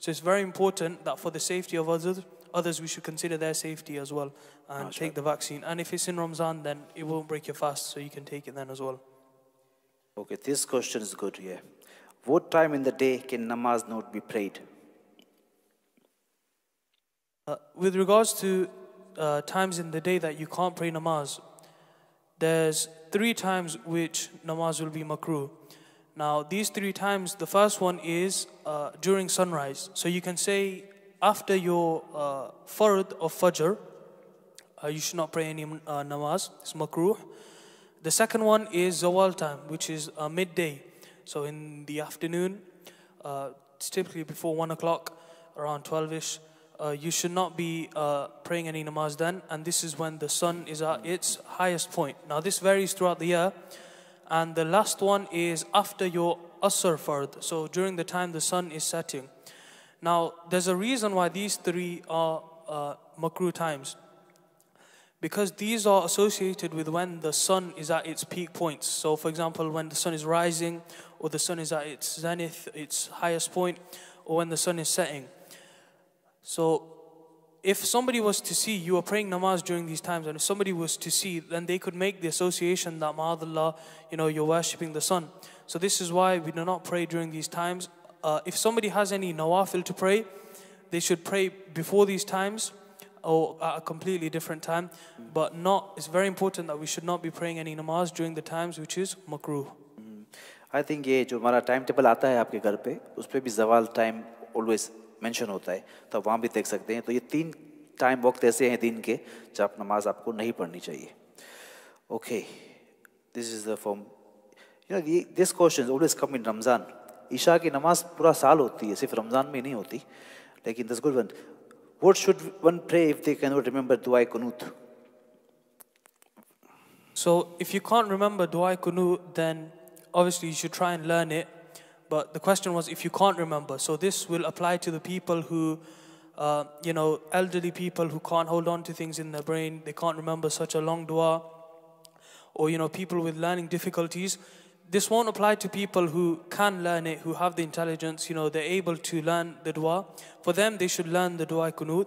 So it's very important that for the safety of others, we should consider their safety as well and take the vaccine. And if it's in Ramadan, then it won't break your fast, so you can take it then as well. Okay, this question is good here. What time in the day can namaz not be prayed? With regards to times in the day that you can't pray namaz, there's 3 times which namaz will be makruh. Now, these 3 times, the first one is during sunrise. So you can say after your fard of fajr, you should not pray any namaz. It's makruh. The second one is zawal time, which is midday. So in the afternoon, it's typically before 1 o'clock, around 12ish, you should not be praying any namaz then, and this is when the sun is at its highest point. Now this varies throughout the year, and the last one is after your asr fard, so during the time the sun is setting. Now there's a reason why these 3 are makruh times, because these are associated with when the sun is at its peak points. So for example, when the sun is rising, or the sun is at its zenith, its highest point, or when the sun is setting. So if somebody was to see you are praying namaz during these times, and if somebody was to see, then they could make the association that ma'adallah, you're worshipping the sun. So this is why we do not pray during these times. If somebody has any nawafil to pray, they should pray before these times or at a completely different time. But it's very important that we should not be praying any namaz during the times which is makruh. I think ये जो हमारा time table आता है आपके घर पे, उस पर भी जवाल टाइम ऑलवेज मेंशन होता है, तो आप वहाँ भी देख सकते हैं। तो ये 3 टाइम वक्त ऐसे हैं दिन के जब नमाज आपको नहीं पढ़नी चाहिए। Okay, this is the form, this question always come in Ramzan. Isha की नमाज पूरा साल होती है, सिर्फ रमज़ान में नहीं होती, लेकिन this good one, what should one pray if they can not remember दुआ कुनूत? So if you can't remember du'a kunut, then obviously you should try and learn it. But the question was if you can't remember. So this will apply to the people who elderly people who can't hold on to things in their brain, they can't remember such a long dua, or people with learning difficulties. This won't apply to people who can learn it, who have the intelligence, they're able to learn the dua. For them, they should learn the dua kunut.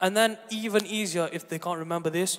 And then even easier, if they can't remember this,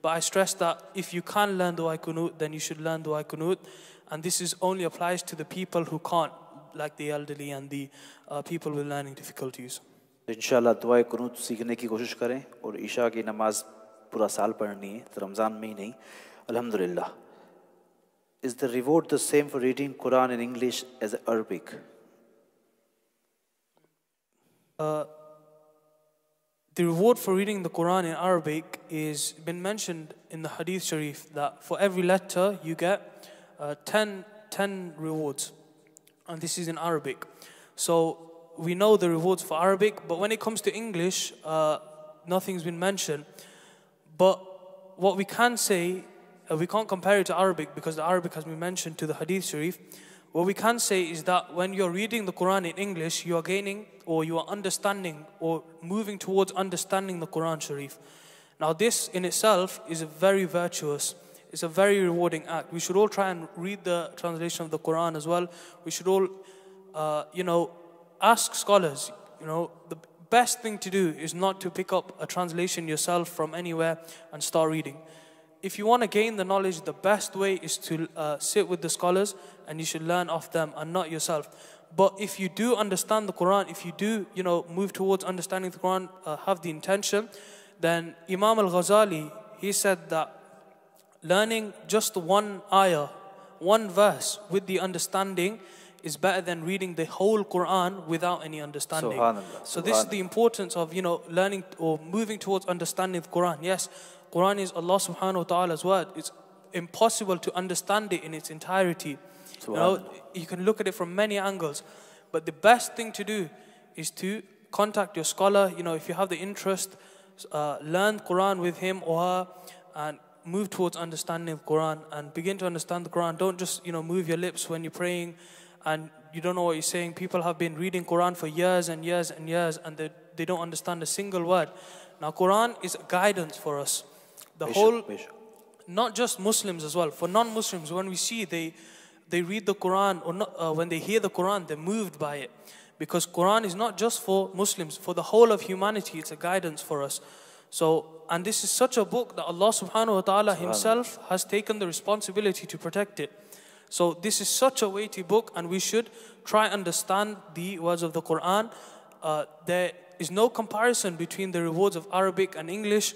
But I stress that if you can learn dua kunut, then you should learn dua kunut. And this only applies to the people who can't, like the elderly and the people with learning difficulties. इंशाल्लाह दुआ कुनूत सीखने की कोशिश करें और ईशा की नमाज पूरा साल पढ़नी है, तो रमज़ान में ही नहीं. अल्हम्दुलिल्लाह. Is the reward the same for reading Quran in English as Arabic? The reward for reading the Quran in Arabic is been mentioned in the Hadith Sharif that for every letter you get 10 rewards, and this is in Arabic. So we know the rewards for Arabic, but when it comes to English, nothing's been mentioned. But what we can say, we can't compare it to Arabic because the Arabic has been mentioned to the Hadith Sharif. What we can say is that when you're reading the Quran in English, you are gaining, or you are understanding, or moving towards understanding the Quran Sharif. Now this in itself is a very virtuous, it's a very rewarding act. We should all try and read the translation of the Quran as well. We should all, ask scholars. The best thing to do is not to pick up a translation yourself from anywhere and start reading. If you want to gain the knowledge, the best way is to sit with the scholars, and you should learn off them and not yourself. But if you do understand the Quran, if you do, move towards understanding the Quran, have the intention, then Imam al-Ghazali, he said that learning just one ayah, one verse with the understanding is better than reading the whole Quran without any understanding. So this is the importance of, learning or moving towards understanding the Quran. Yes, Quran is Allah subhanahu wa ta'ala's word. It's impossible to understand it in its entirety. You can look at it from many angles. But the best thing to do is to contact your scholar. If you have the interest, learn Quran with him or her and move towards understanding the Quran and begin to understand the Quran. Don't just, move your lips when you're praying and you don't know what you're saying. People have been reading Quran for years and years and years, and they don't understand a single word. Now, Quran is guidance for us. The whole, not just Muslims as well. For non-Muslims, when we see they read the Quran, or not, when they hear the Quran, they're moved by it. Because Quran is not just for Muslims, for the whole of humanity. It's a guidance for us. So, and this is such a book that Allah subhanahu wa ta'ala himself has taken the responsibility to protect it. So this is such a weighty book, and we should try understand the words of the Quran. There is no comparison between the rewards of Arabic and English,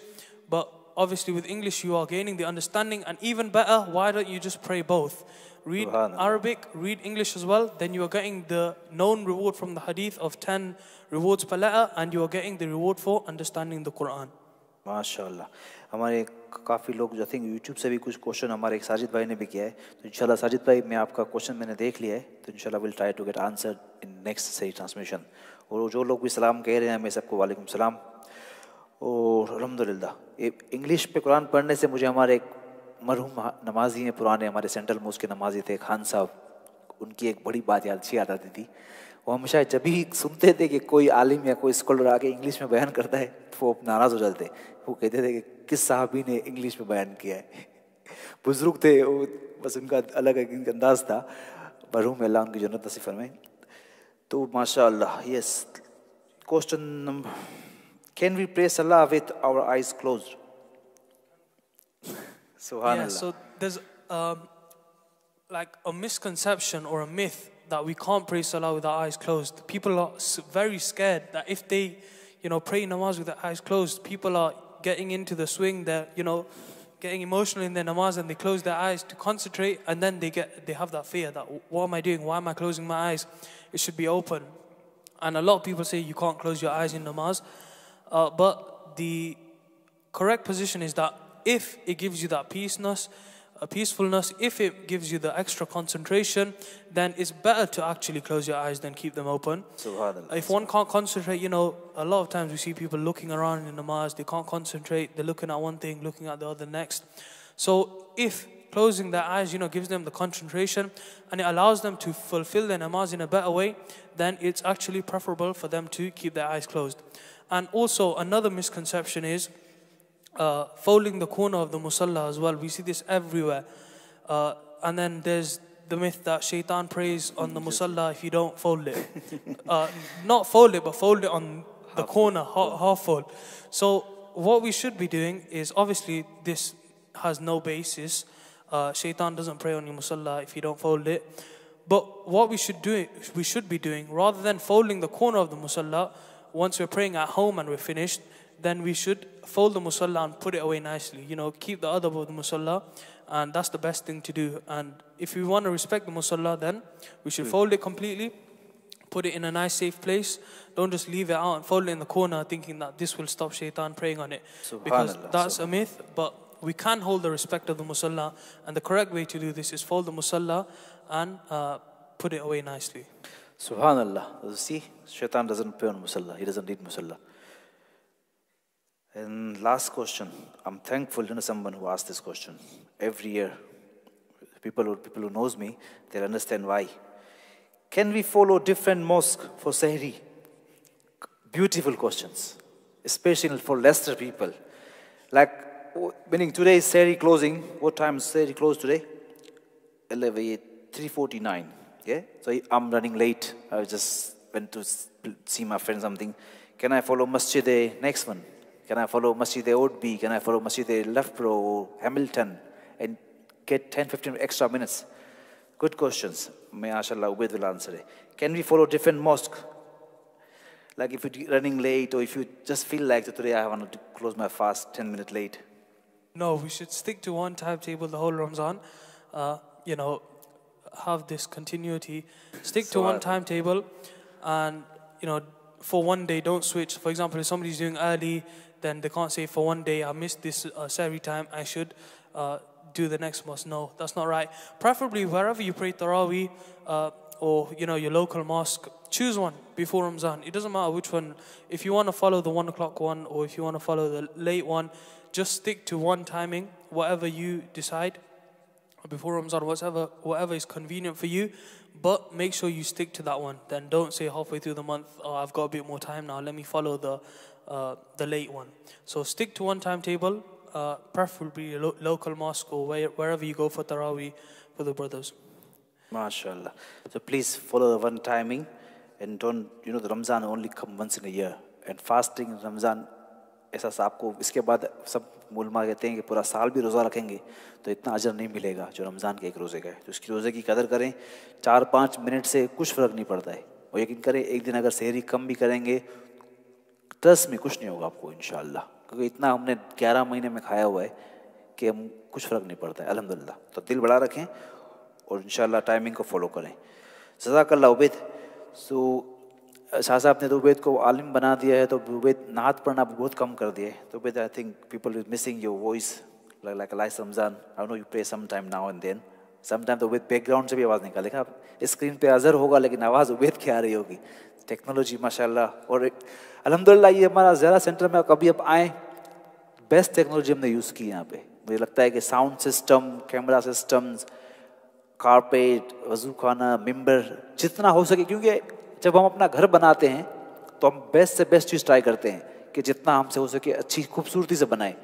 but obviously with English you are gaining the understanding, and even better, why don't you just pray both? Read Arabic, read English as well, then you are getting the known reward from the hadith of 10 rewards per letter, and you are getting the reward for understanding the Quran. माशाल्लाह. हमारे काफ़ी लोग जो think YouTube से भी कुछ question हमारे एक साजिद भाई ने भी किया है, तो इंशाल्लाह साजिद भाई, मैं आपका क्वेश्चन मैंने देख लिया है, तो इंशाल्लाह will try to get answer in next सही ट्रांसमिशन. और जो लोग भी सलाम कह रहे हैं, मैं सबको वालेकुम सलाम. और अल्हम्दुलिल्लाह, इंग्लिश पे कुरान पढ़ने से मुझे हमारे एक मरहूम नमाजी हैं पुराने, हमारे सेंट्रल मोस्ट के नमाजी थे, खान साहब, उनकी एक बड़ी बात याद आती थी. वो हमेशा जब भी सुनते थे कि कोई आलिम या कोई स्कॉलर आके इंग्लिश में बयान करता है, तो वो नाराज़ हो जाते थे. वो कहते थे कि किस साहबी ने इंग्लिश में बयान किया है. बुजुर्ग थे वो, बस उनका अलग एक अंदाज था. मरहूम अल्लाह उनकी जन्नत नसीब फरमाए. तो माशाअल्लाह. Yes, question number, can we pray salah with our eyes closed? Subhanallah. Yeah, so there's like a misconception or a myth that we can't pray salah with our eyes closed. People are very scared that if they, pray namaz with their eyes closed, people are getting into the swing, they're, getting emotional in their namaz, and they close their eyes to concentrate, and then they have that fear that, what am I doing? Why am I closing my eyes? It should be open. And a lot of people say you can't close your eyes in namaz. But the correct position is that if it gives you that peaceness, peacefulness, if it gives you the extra concentration, then it's better to actually close your eyes than keep them open. Subhanallah. If one can't concentrate, a lot of times we see people looking around in namaz, they can't concentrate, they're looking at one thing, looking at the other next. So if closing their eyes, gives them the concentration and it allows them to fulfill their namaz in a better way, then it's actually preferable for them to keep their eyes closed. And also another misconception is folding the corner of the musalla as well. We see this everywhere. And then there's the myth that shaitan prays on the musalla if you don't fold it. Not fold it, but fold it on the corner, half fold. So what we should be doing is, obviously this has no basis. Shaitan doesn't pray on your musalla if you don't fold it. But what we should be doing, rather than folding the corner of the musalla, once we're praying at home and we're finished, then we should fold the musalla and put it away nicely. Keep the adab of the musalla, and that's the best thing to do. And if we want to respect the musalla, then we should fold it completely, put it in a nice safe place. Don't just leave it out and fold it in the corner thinking that this will stop shaitan praying on it. Because that's a myth, but we can hold the respect of the musalla, and the correct way to do this is fold the musalla and put it away nicely. Subhanallah. See, shaitan doesn't pray on musalla. He doesn't need musalla. And last question. I'm thankful to someone who asked this question. Every year, people who knows me, they'll understand why. Can we follow different mosque for Sahri? Beautiful questions, especially for Leicester people. Meaning today is Sahri closing. What time is Sahri closed today? 3:49. Yeah. So I'm running late. I just went to see my friend something. Can I follow Masjid next one? Can I follow Masjid Oadby? Can I follow Masjid Loughborough, Hamilton, and get 10-15 extra minutes? Good questions. May Mashallah Ubaid will answer it. Can we follow different mosques? Like if you're running late, or if you just feel like today I want to close my fast 10 minutes late. No, we should stick to one timetable the whole Ramzan. Have this continuity. Stick to one timetable, and for one day don't switch. For example, if somebody's doing early, then they can't say for one day I missed this Sahri time, I should do the next mosque. No, that's not right. Preferably wherever you pray Taraweeh or your local mosque, choose one before Ramzan. It doesn't matter which one. If you want to follow the 1 o'clock one, or if you want to follow the late one, just stick to one timing, whatever you decide before Ramzan, whatever is convenient for you. But make sure you stick to that one. Then don't say halfway through the month, oh, I've got a bit more time now, let me follow the late one. So stick to one timetable, preferably a local mosque or wherever you go for Taraweeh for the brothers. MashaAllah. So please follow the one timing, and don't, the Ramzan only come once in a year. And fasting in Ramzan, ऐसा आपको इसके बाद सब मुल्मा कहते हैं कि पूरा साल भी रोज़ा रखेंगे तो इतना अजर नहीं मिलेगा जो रमज़ान के एक रोज़े का है. तो इसकी रोज़े की कदर करें. 4-5 मिनट से कुछ फ़र्क नहीं पड़ता है. और यकीन करें, एक दिन अगर सहरी कम भी करेंगे, ट्रस्ट में कुछ नहीं होगा आपको इंशाअल्लाह, क्योंकि इतना हमने 11 महीने में खाया हुआ है कि हम कुछ फ़र्क नहीं पड़ता है अल्हम्दुलिल्लाह. तो दिल बड़ा रखें और इंशाअल्लाह टाइमिंग को फॉलो करें. जज़ाकल्लाह उबैद. सो शाह साहब ने तो उबैद को आलिम बना दिया है, तो उबैद नात पढ़ना बहुत कम कर दिया है. तो Ubaid, I think people is missing your voice like like Ramzan. I know you pray some time now and then. Some time तो उबैद बैकग्राउंड से भी आवाज़ निकालेगा. आप स्क्रीन पे अज़र होगा लेकिन आवाज़ उबैद की आ रही होगी. टेक्नोलॉजी माशाल्लाह. और अल्हम्दुलिल्लाह ये हमारा ज़रा सेंटर में कभी आप आएँ, बेस्ट टेक्नोलॉजी हमने यूज़ की यहाँ पे. मुझे लगता है कि sound system, camera systems, carpet, वज़ू खाना, मिंबर, जितना हो सके, क्योंकि जब हम अपना घर बनाते हैं तो हम बेस्ट से बेस्ट चीज़ ट्राई करते हैं कि जितना हमसे हो सके अच्छी खूबसूरती से बनाएं.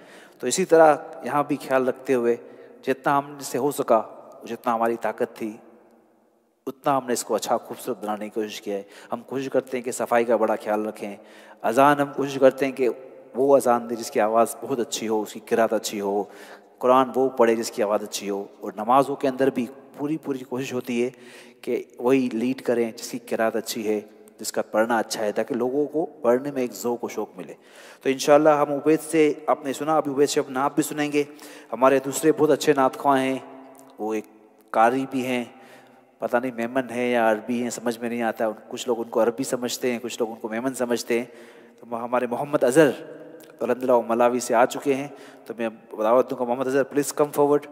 तो इसी तरह यहाँ भी ख्याल रखते हुए जितना हमसे हो सका, जितना हमारी ताकत थी, उतना हमने इसको अच्छा खूबसूरत बनाने की कोशिश किया है. हम कोशिश करते हैं कि सफाई का बड़ा ख्याल रखें. अज़ान हम कोशिश करते हैं कि वो अज़ान दे जिसकी आवाज़ बहुत अच्छी हो, उसकी किरात अच्छी हो. कुरान वो पढ़े जिसकी आवाज़ अच्छी हो. और नमाज़ों के अंदर भी पूरी कोशिश होती है कि वही लीड करें जिसकी किरात अच्छी है, जिसका पढ़ना अच्छा है, ताकि लोगों को पढ़ने में एक ज़ौक़ और शौक़ मिले. तो इंशाअल्लाह हम उबैद से, आपने सुना अभी उबैद से अब नात भी सुनेंगे. हमारे दूसरे बहुत अच्छे नात ख्वां हैं, वो एक कारी भी हैं, पता नहीं मेमन है या अरबी हैं, समझ में नहीं आता. कुछ लोग उनको अरबी समझते हैं, कुछ लोग उनको मेमन समझते हैं. तो हमारे मोहम्मद अज़हर तो अल्हम्दुलिल्लाह मलावी से आ चुके हैं. तो मैं दावत दूँगा, Mohammed Azhar please come forward.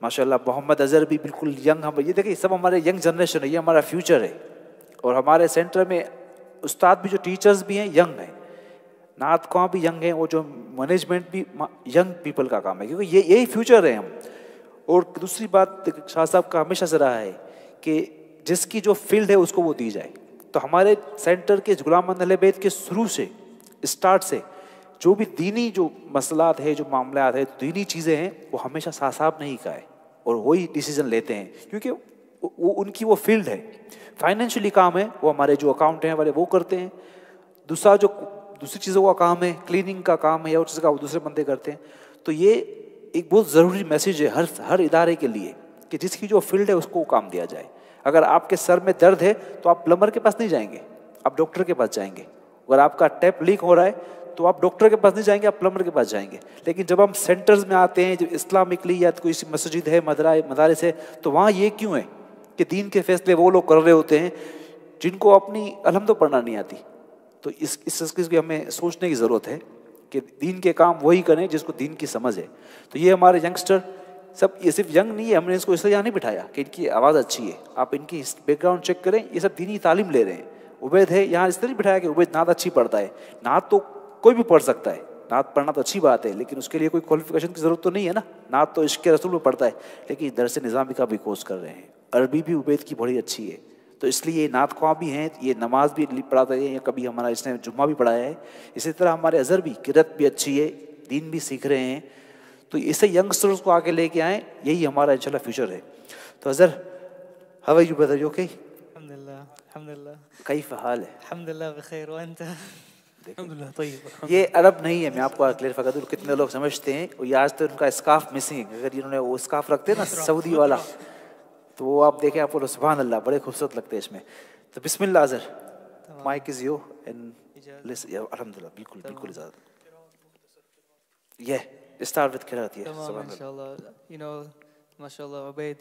माशाल्लाह मोहम्मद अज़हर भी बिल्कुल यंग, हम ये देखिए सब हमारे यंग जनरेशन है, ये हमारा फ्यूचर है। और हमारे सेंटर में उस्ताद भी जो टीचर्स भी हैं यंग हैं, नात ख्वां भी यंग हैं, और जो मैनेजमेंट भी यंग पीपल का काम है, क्योंकि यही फ्यूचर है हम। और दूसरी बात शाह साहब का हमेशा से रहा है कि जिसकी जो फील्ड है उसको वो दी जाए। तो हमारे सेंटर के गुलाम मोहम्मद अहले बैत के शुरू से स्टार्ट से जो भी दीनी जो मसलात है, जो मामलात है, दीनी चीज़ें हैं, वो हमेशा शाह साहब ने ही कहा है और वही डिसीजन लेते हैं, क्योंकि वो उनकी वो फील्ड है। फाइनेंशियली काम है वो हमारे जो अकाउंट हैं वाले वो करते हैं, दूसरा जो दूसरी चीज़ों का काम है, क्लीनिंग का काम है या और चीज़ का वो दूसरे बंदे करते हैं। तो ये एक बहुत ज़रूरी मैसेज है हर इदारे के लिए कि जिसकी जो फील्ड है उसको काम दिया जाए। अगर आपके सर में दर्द है तो आप प्लम्बर के पास नहीं जाएंगे, आप डॉक्टर के पास जाएंगे। अगर आपका टैप लीक हो रहा है तो आप डॉक्टर के पास नहीं जाएंगे, आप प्लम्बर के पास जाएंगे। लेकिन जब हम सेंटर्स में आते हैं, जो इस्लामिकली या कोई मस्जिद है, मदारिस है, तो वहाँ ये क्यों है कि दीन के फैसले वो लोग कर रहे होते हैं जिनको अपनी अलहम तो पढ़ना नहीं आती। तो इस चीज़ की हमें सोचने की ज़रूरत है कि दीन के काम वही करें जिसको दीन की समझ है। तो ये हमारे यंगस्टर सब, ये सिर्फ यंग नहीं है, हमने इसको इसलिए यहाँ नहीं बिठाया कि इनकी आवाज़ अच्छी है, आप इनकी बैकग्राउंड चेक करें, ये सब दीनी तालीम ले रहे हैं। उबैद है यहाँ इसलिए नहीं बिठाया कि उबैद नात अच्छी पढ़ता है, नात तो कोई भी पढ़ सकता है, नात पढ़ना तो अच्छी बात है, लेकिन उसके लिए कोई क्वालिफिकेशन की ज़रूरत तो नहीं है ना। नात तो इश्क़ रसूल में पढ़ता है, लेकिन दरस निज़ामी का भी कोर्स कर रहे हैं, अरबी भी उबैद की बड़ी अच्छी है। तो इसलिए ये नात ख्वां भी हैं, ये नमाज भी पढ़ाते हैं, या कभी हमारा इसने जुम्मा भी पढ़ाया है। इसी तरह हमारे अज़हर भी किरत भी अच्छी है, दीन भी सीख रहे हैं। तो इसे यंगस्टर्स को आगे लेके आएँ, यही हमारा इंशाल्लाह फ्यूचर है। तो Azhar, how are you brother, you okay? अल्हम्दुलिल्लाह अल्हम्दुलिल्लाह। कैफ हाल है? अल्हम्दुलिल्लाह बखैर, व अंत? अल्हम्दुलिल्लाह तय्यब। ये अरब नहीं है, मैं आपको क्लियरिफाई कर दूँ, कितने लोग समझते हैं और ये आज तो उनका स्कार्फ मिसिंग है। अगर इन्होंने वो स्कार्फ रखते हैं ना सऊदी वाला, तो वो आप देखें, आप बोलो सुभान अल्लाह, बड़े खूबसूरत लगते हैं इसमें। तो बिस्मिल्लाह Azhar, mic is your and listen. अल्हम्दुलिल्लाह, बिल्कुल बिल्कुल इजाज़त। ये start with qiraat. Mashallah. You know, mashallah, Ubaid,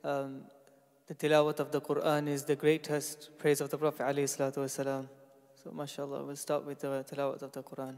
the tilawat of the Quran is the greatest praise of the Prophet alayhi salatu wasalam. So mashallah, we'll start with the tilawat of the Quran.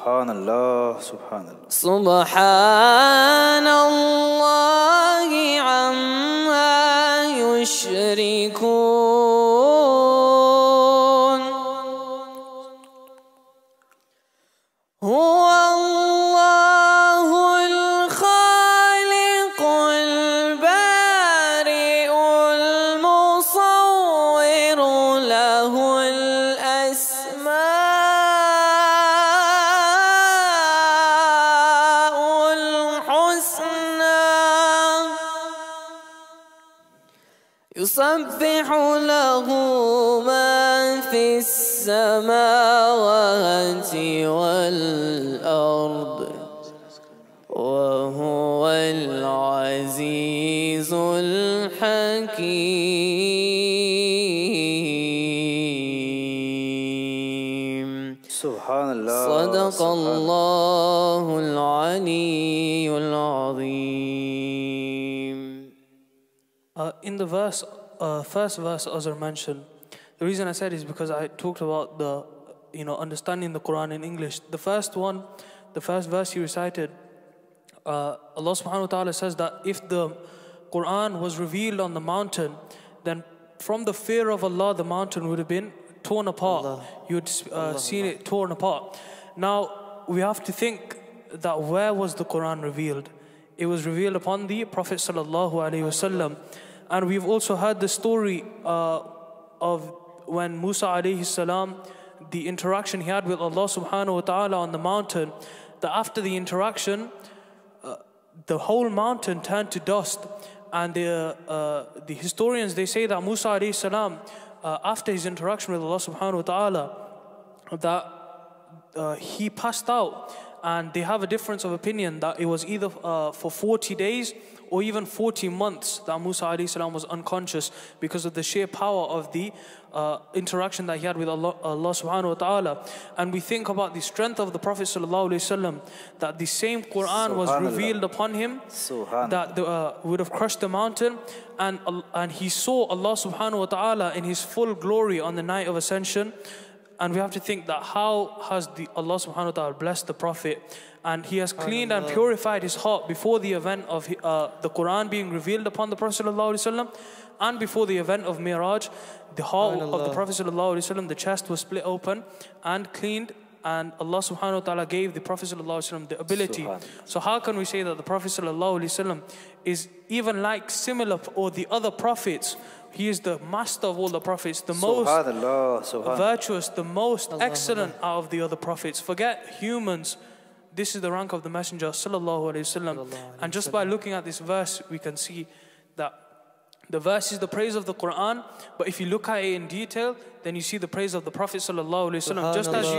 सुभान अल्लाह, सुभान अल्लाह। सुब्हानल्लाहि अम्मा युश्रिकून हुवल्लाहुल खालिकुल बारिउल मुसव्विरु लहुल अस्माउल हुस्ना युसब्बिहु लहु मा फिस समावाति वल अर्द वहुवल अज़ीज़ुल हकीम। सुभान अल्लाह, सदक़ल्लाहुल अलीयुल अज़ीम। In the first verse Azhar mentioned, the reason I said is because I talked about the, understanding the Quran in English. The first verse he recited, Allah subhanahu wa ta'ala says that if the Quran was revealed on the mountain, then from the fear of Allah, the mountain would have been torn apart. You would seen it torn apart. Now, we have to think that where was the Quran revealed? It was revealed upon the Prophet sallallahu alaihi wasallam. And we've also heard the story of when Musa alayhi salam, the interaction he had with Allah subhanahu wa ta'ala on the mountain, that after the interaction, the whole mountain turned to dust. And the historians, they say that Musa alayhi salam, after his interaction with Allah subhanahu wa ta'ala, that he passed out. And they have a difference of opinion that it was either for 40 days or even 40 months that Musa alayhi salam was unconscious because of the sheer power of the interaction that he had with Allah subhanahu wa ta'ala. And we think about the strength of the Prophet sallallahu alayhi wasallam, that the same Quran was revealed upon him that would have crushed the mountain, and he saw Allah subhanahu wa ta'ala in his full glory on the night of ascension. And we have to think that how has Allah subhanahu wa ta'ala blessed the Prophet, and he has cleaned and purified his heart before the event of the Quran being revealed upon the Prophet sallallahu alaihi wasallam, and before the event of Miraj, the heart of the Prophet sallallahu alaihi wasallam, the chest was split open and cleaned, and Allah subhanahu wa ta'ala gave the Prophet sallallahu alaihi wasallam the ability. So how can we say that the Prophet sallallahu alaihi wasallam is even like similar or the other prophets? He is the master of all the prophets, the most virtuous, the most excellent out of the other prophets. Forget humans. This is the rank of the Messenger sallallahu alaihi wasallam. And just by looking at this verse, we can see that the verse is the praise of the Quran. But if you look at it in detail, then you see the praise of the Prophet sallallahu alaihi wasallam. Just as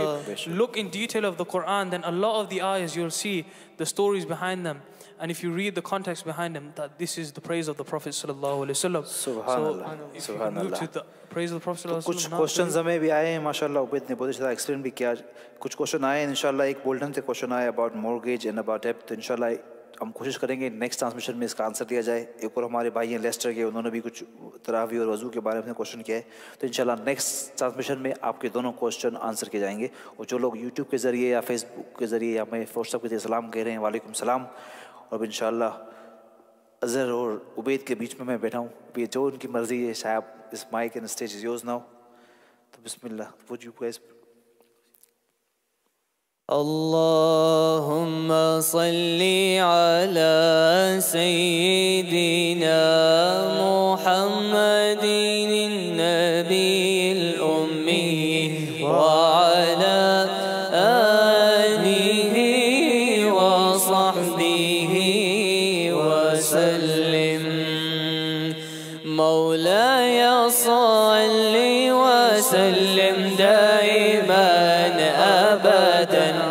you look in detail of the Quran, then a lot of the ayahs you'll see the stories behind them. And if you read the context behind them, that this is the praise of the Prophet sallallahu alaihi wasallam. Subhanallah. If you move to the praise of the Prophet sallallahu alaihi कुछ wasallam. Questions हमें भी आए हैं माशाल्लाह, उबैद ने बहुत अच्छा explain भी किया। कुछ क्वेश्चन आए हैं इंशाल्लाह, एक बोल्टन से क्वेश्चन आया अबाउट मॉर्गेज एंड अबाउट डेब्ट, तो इंशाल्लाह हम कोशिश करेंगे नेक्स्ट ट्रांसमिशन में इसका आंसर दिया जाए। एक और हमारे भाई हैं लेस्टर के, उन्होंने भी कुछ तरावी और वज़ू के बारे में क्वेश्चन किया है, तो इंशाल्लाह नेक्स्ट ट्रांसमिशन में आपके दोनों क्वेश्चन आंसर किए जाएंगे। और जो लोग यूट्यूब के ज़रिए या फेसबुक के ज़रिए या हमें व्हाट्सएप के ज़रिए सलाम कह रहे हैं, वालेकुम सलाम। और इंशाल्लाह अज़हर और उबैद के बीच में मैं बैठा हूँ, ये जो उनकी मर्ज़ी है, शायद इस mic and stage is yours now. तो बिस्मिल्लाह, would you guys Allahumma salli ala Sayyidina Muhammadin Nabiyil Ummi wa ala alihi wa sahbihi wa sallim. Mawlaya salli wa sallim daiman abadan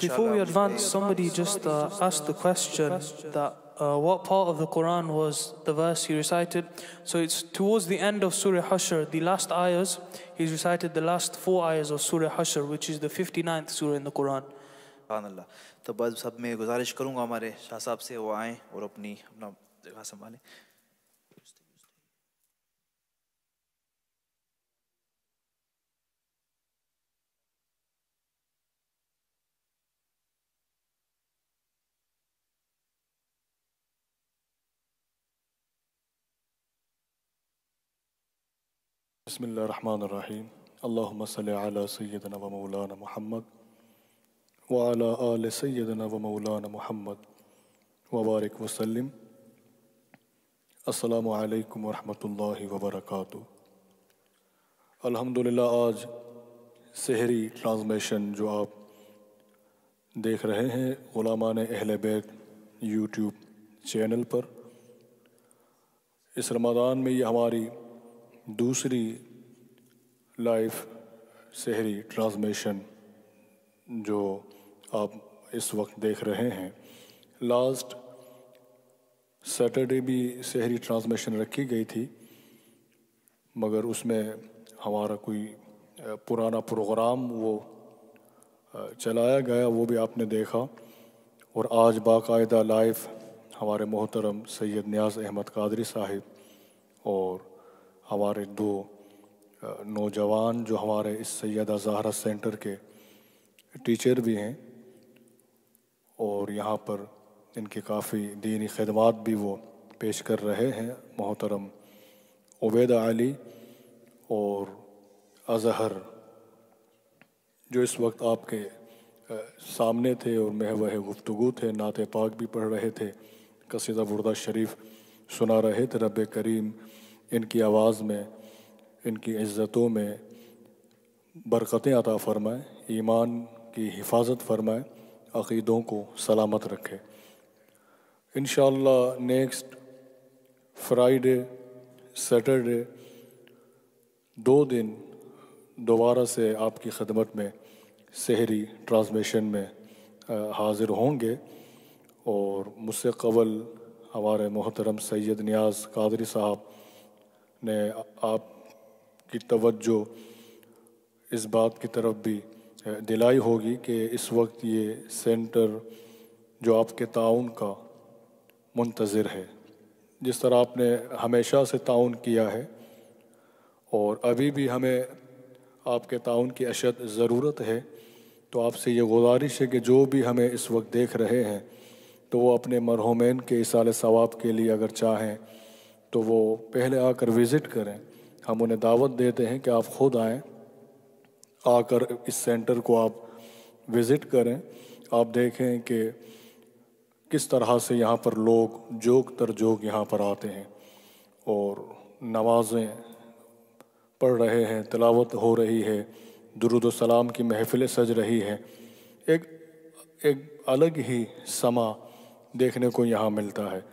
Before we advance, somebody just asked the question that what part of the Quran was the verse he recited. So it's towards the end of Surah Hashr, the last ayahs. He's recited the last 4 ayahs of Surah Hashr, which is the 59th surah in the Quran. सुभान अल्लाह। तो बस सब मैं गुजारिश करूँगा हमारे शाह साहब से वो आएँ और अपना जगह संभालें। बिस्मिल्लाहिर्रहमानिर्रहीम अल्लाहुम्मा सल्लि अला सय्यिदिना व मौलाना मुहम्मद व अला आलि सय्यिदिना व मौलाना मुहम्मद व बारिक व सल्लिम। अस्सलामु अलैकुम व रहमतुल्लाहि व बरकातुहू। अल्हम्दुलिल्लाह, आज सहरी ट्रांसमिशन जो आप देख रहे हैं उलमान अहले बैत यूट्यूब चैनल पर, इस रमज़ान में ये हमारी दूसरी लाइव सहरी ट्रांसमिशन जो आप इस वक्त देख रहे हैं। लास्ट सैटरडे भी सहरी ट्रांसमिशन रखी गई थी, मगर उसमें हमारा कोई पुराना प्रोग्राम वो चलाया गया, वो भी आपने देखा। और आज बाकायदा लाइव हमारे मोहतरम सैयद नियाज़ अहमद कादरी साहिब और हमारे 2 नौजवान जो हमारे इस सैयदा ज़हरा सेंटर के टीचर भी हैं और यहाँ पर इनकी काफ़ी दीनी खिदमात भी वो पेश कर रहे हैं, मोहतरम उबैद अली और अज़हर, जो इस वक्त आपके सामने थे और महवह गुफ्तगू थे, नाते पाक भी पढ़ रहे थे, कसीदा बुर्दा शरीफ सुना रहे थे। रब करीम इनकी आवाज़ में, इनकी इज़्ज़तों में बरकतें अता फ़रमाए, ईमान की हिफाजत फ़रमाए, अक़ीदों को सलामत रखे। इंशाअल्लाह नेक्स्ट फ्राइडे सैटरडे 2 दिन दोबारा से आपकी खिदमत में सहरी ट्रांसमिशन में हाज़िर होंगे। और मुझसे कबल हमारे मोहतरम सैयद नियाज़ कादरी साहब ने आपकी तवज्जो इस बात की तरफ भी दिलाई होगी कि इस वक्त ये सेंटर जो आपके ताउन का मुंतज़िर है, जिस तरह आपने हमेशा से ताउन किया है और अभी भी हमें आपके ताउन की अशद ज़रूरत है। तो आपसे ये गुजारिश है कि जो भी हमें इस वक्त देख रहे हैं तो वो अपने मरहुमैन के इसाले सवाब के लिए अगर चाहें तो वो पहले आकर विज़िट करें। हम उन्हें दावत देते हैं कि आप ख़ुद आएँ, आकर इस सेंटर को आप विज़िट करें। आप देखें कि किस तरह से यहाँ पर लोग जोक तर जोक यहाँ पर आते हैं और नमाज़ें पढ़ रहे हैं, तिलावत हो रही है, दुरूद व सलाम की महफ़िलें सज रही हैं। एक अलग ही समा देखने को यहाँ मिलता है,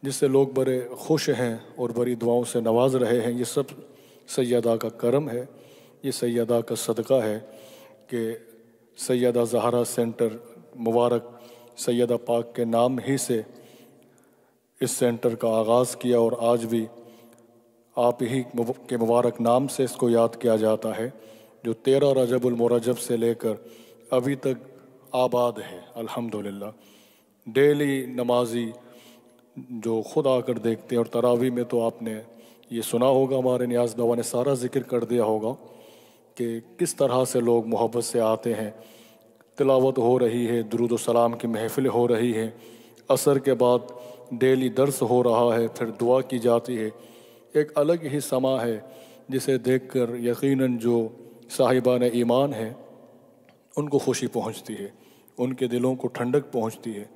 जिससे लोग बड़े खुश हैं और बड़ी दुआओं से नवाज रहे हैं। ये सब सैयदा का करम है, ये सैयदा का सदका है कि सैयदा ज़हरा सेंटर मुबारक सैयदा पाक के नाम ही से इस सेंटर का आगाज़ किया और आज भी आप ही के मुबारक नाम से इसको याद किया जाता है, जो 13 रजबुल मुरज्जब से लेकर अभी तक आबाद है अल्हम्दुलिल्लाह। डेली नमाजी जो खुद आकर देखते हैं, और तरावी में तो आपने ये सुना होगा, हमारे नियाज़ बाबा ने सारा ज़िक्र कर दिया होगा कि किस तरह से लोग मोहब्बत से आते हैं। तिलावत हो रही है, दुरूद व सलाम की महफ़िल हो रही है, असर के बाद डेली दर्स हो रहा है, फिर दुआ की जाती है। एक अलग ही समा है जिसे देखकर यकीनन जो साहिबान ईमान हैं उनको खुशी पहुंचती है, उनके दिलों को ठंडक पहुंचती है,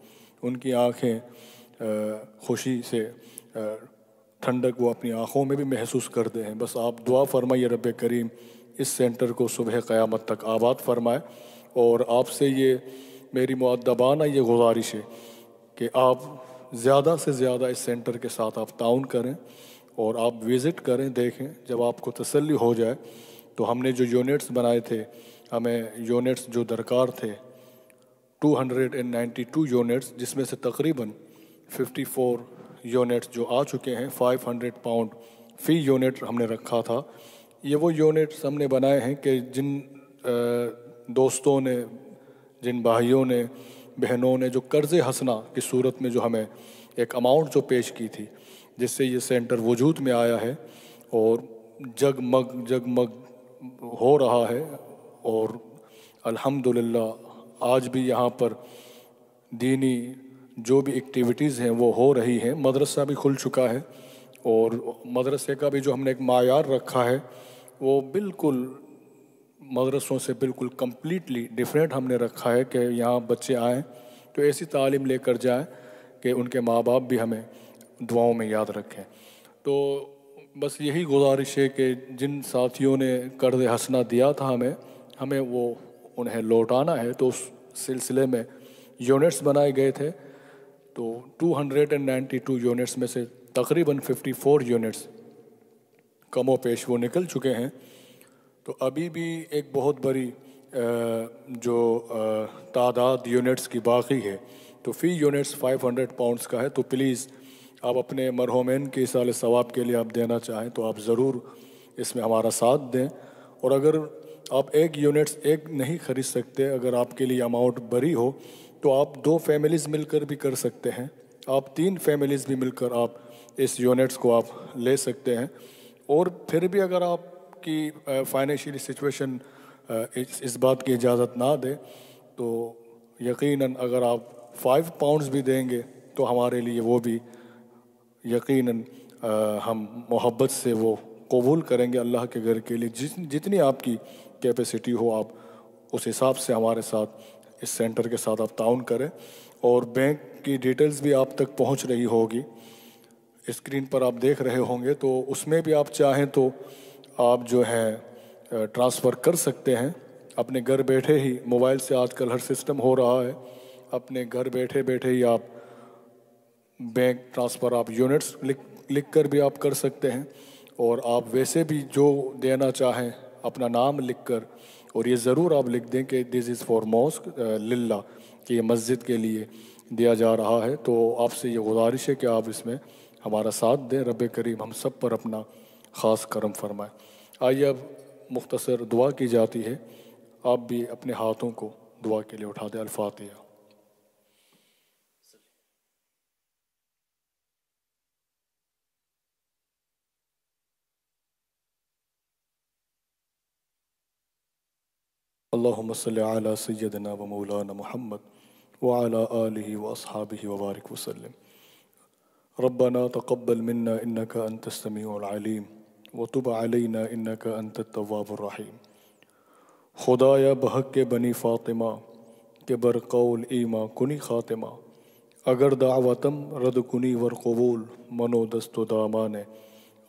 उनकी आँखें खुशी से ठंडक वो अपनी आँखों में भी महसूस करते हैं। बस आप दुआ फरमाइए रब करीम इस सेंटर को सुबह क़यामत तक आबाद फरमाए। और आपसे ये मेरी मुअद्दबाना ये गुजारिश है कि आप ज़्यादा से ज़्यादा इस सेंटर के साथ आप ताउन करें और आप विज़िट करें, देखें। जब आपको तसल्ली हो जाए तो हमने जो यूनिट्स बनाए थे, हमें यूनिट्स जो दरकार थे 292 यूनिट्स, जिसमें से तकरीबन 54 यूनिट्स जो आ चुके हैं। 500 पाउंड फ़ी यूनिट हमने रखा था। ये वो यूनिट्स हमने बनाए हैं कि जिन दोस्तों ने, जिन भाइयों ने, बहनों ने जो कर्ज़ हसना की सूरत में जो हमें एक अमाउंट जो पेश की थी, जिससे ये सेंटर वजूद में आया है और जगमग हो रहा है। और अल्हम्दुलिल्लाह आज भी यहाँ पर दीनी जो भी एक्टिविटीज़ हैं वो हो रही हैं। मदरसा भी खुल चुका है और मदरसे का भी जो हमने एक मायार रखा है वो बिल्कुल मदरसों से बिल्कुल कम्प्लीटली डिफरेंट हमने रखा है कि यहाँ बच्चे आएँ तो ऐसी तालीम लेकर जाएँ कि उनके माँ बाप भी हमें दुआओं में याद रखें। तो बस यही गुजारिश है कि जिन साथियों ने कर्ज़ हसना दिया था हमें वो उन्हें लौटाना है। तो उस सिलसिले में यूनिट्स बनाए गए थे। तो 292 यूनिट्स में से तकरीबन 54 यूनिट्स कमो पेश वो निकल चुके हैं। तो अभी भी एक बहुत बड़ी जो तादाद यूनिट्स की बाकी है। तो फ़ी यूनिट्स 500 पाउंड्स का है। तो प्लीज़ आप अपने मरहुमैन के इसाले सवाब के लिए आप देना चाहें तो आप ज़रूर इसमें हमारा साथ दें। और अगर आप एक यूनिट्स एक नहीं ख़रीद सकते, अगर आपके लिए अमाउंट बड़ी हो तो आप 2 फैमिलीज़ मिलकर भी कर सकते हैं, आप 3 फैमिलीज़ भी मिलकर आप इस यूनिट्स को आप ले सकते हैं। और फिर भी अगर आपकी फाइनेंशियली सिचुएशन इस बात की इजाज़त ना दे तो यकीनन अगर आप 5 पाउंड्स भी देंगे तो हमारे लिए वो भी यकीनन हम मोहब्बत से वो कबूल करेंगे अल्लाह के घर के लिए। जितनी आपकी कैपेसिटी हो आप उस हिसाब से हमारे साथ इस सेंटर के साथ आप ताउन करें। और बैंक की डिटेल्स भी आप तक पहुंच रही होगी, स्क्रीन पर आप देख रहे होंगे। तो उसमें भी आप चाहें तो आप जो है ट्रांसफ़र कर सकते हैं अपने घर बैठे ही। मोबाइल से आजकल हर सिस्टम हो रहा है, अपने घर बैठे बैठे ही आप बैंक ट्रांसफ़र आप यूनिट्स लिख कर भी आप कर सकते हैं, और आप वैसे भी जो देना चाहें अपना नाम लिख कर, और ये ज़रूर आप लिख दें कि दिस इज़ फॉर मॉस्क लिल्ला, कि ये मस्जिद के लिए दिया जा रहा है। तो आपसे ये गुजारिश है कि आप इसमें हमारा साथ दें। रब करीम हम सब पर अपना ख़ास करम फरमाए। आइए अब मुख्तसर दुआ की जाती है। आप भी अपने हाथों को दुआ के लिए उठा दें। अल-फातिहा। अल्लाहुम्मा सल्लि अला सय्यदिना व मौलाना मुहम्मद व अला आलिहि व अस्हाबिहि व बारिक वसल्लम। रब्बना तक़ब्बल मिन्ना इन्नका अंतस समीउल अलीम व तुब अलैना इन्नका अंतत तव्वाबुर रहीम। खुदाया बहक के बनी फ़ातिमा के बरक़ौल ईमा कुनी ख़ातिमा, अगर दावतम रद कुनी वर क़बूल मनो दस्तो दामाने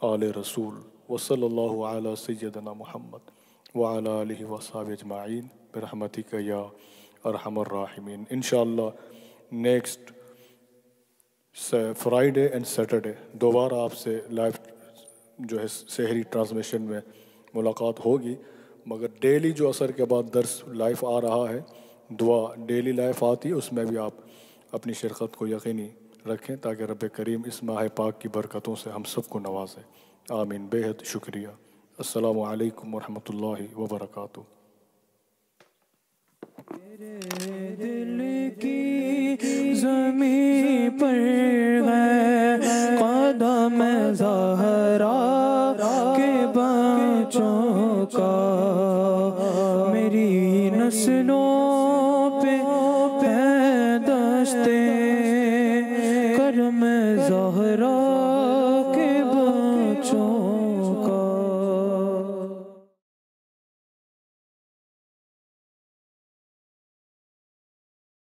आले रसूल। व सल्लल्लाहु अला सय्यदिना मुहम्मद व अला आलिहि व अस्हाबिहि अजमाइन बिरहमतिका या अरहमर राहिमीन। इंशाअल्लाह नेक्स्ट फ्राइडे एंड सैटरडे दोबारा आपसे लाइव जो है सहरी ट्रांसमिशन में मुलाकात होगी, मगर डेली जो असर के बाद दर्स लाइव आ रहा है, दुआ डेली लाइव आती है, उसमें भी आप अपनी शिरकत को यकीनी रखें ताकि रब करीम इस माह पाक की बरकतों से हम सबको नवाजे। आमीन। बेहद शुक्रिया। अस्सलामु अलैकुम वरहमतुल्लाहि वबरकातुहू।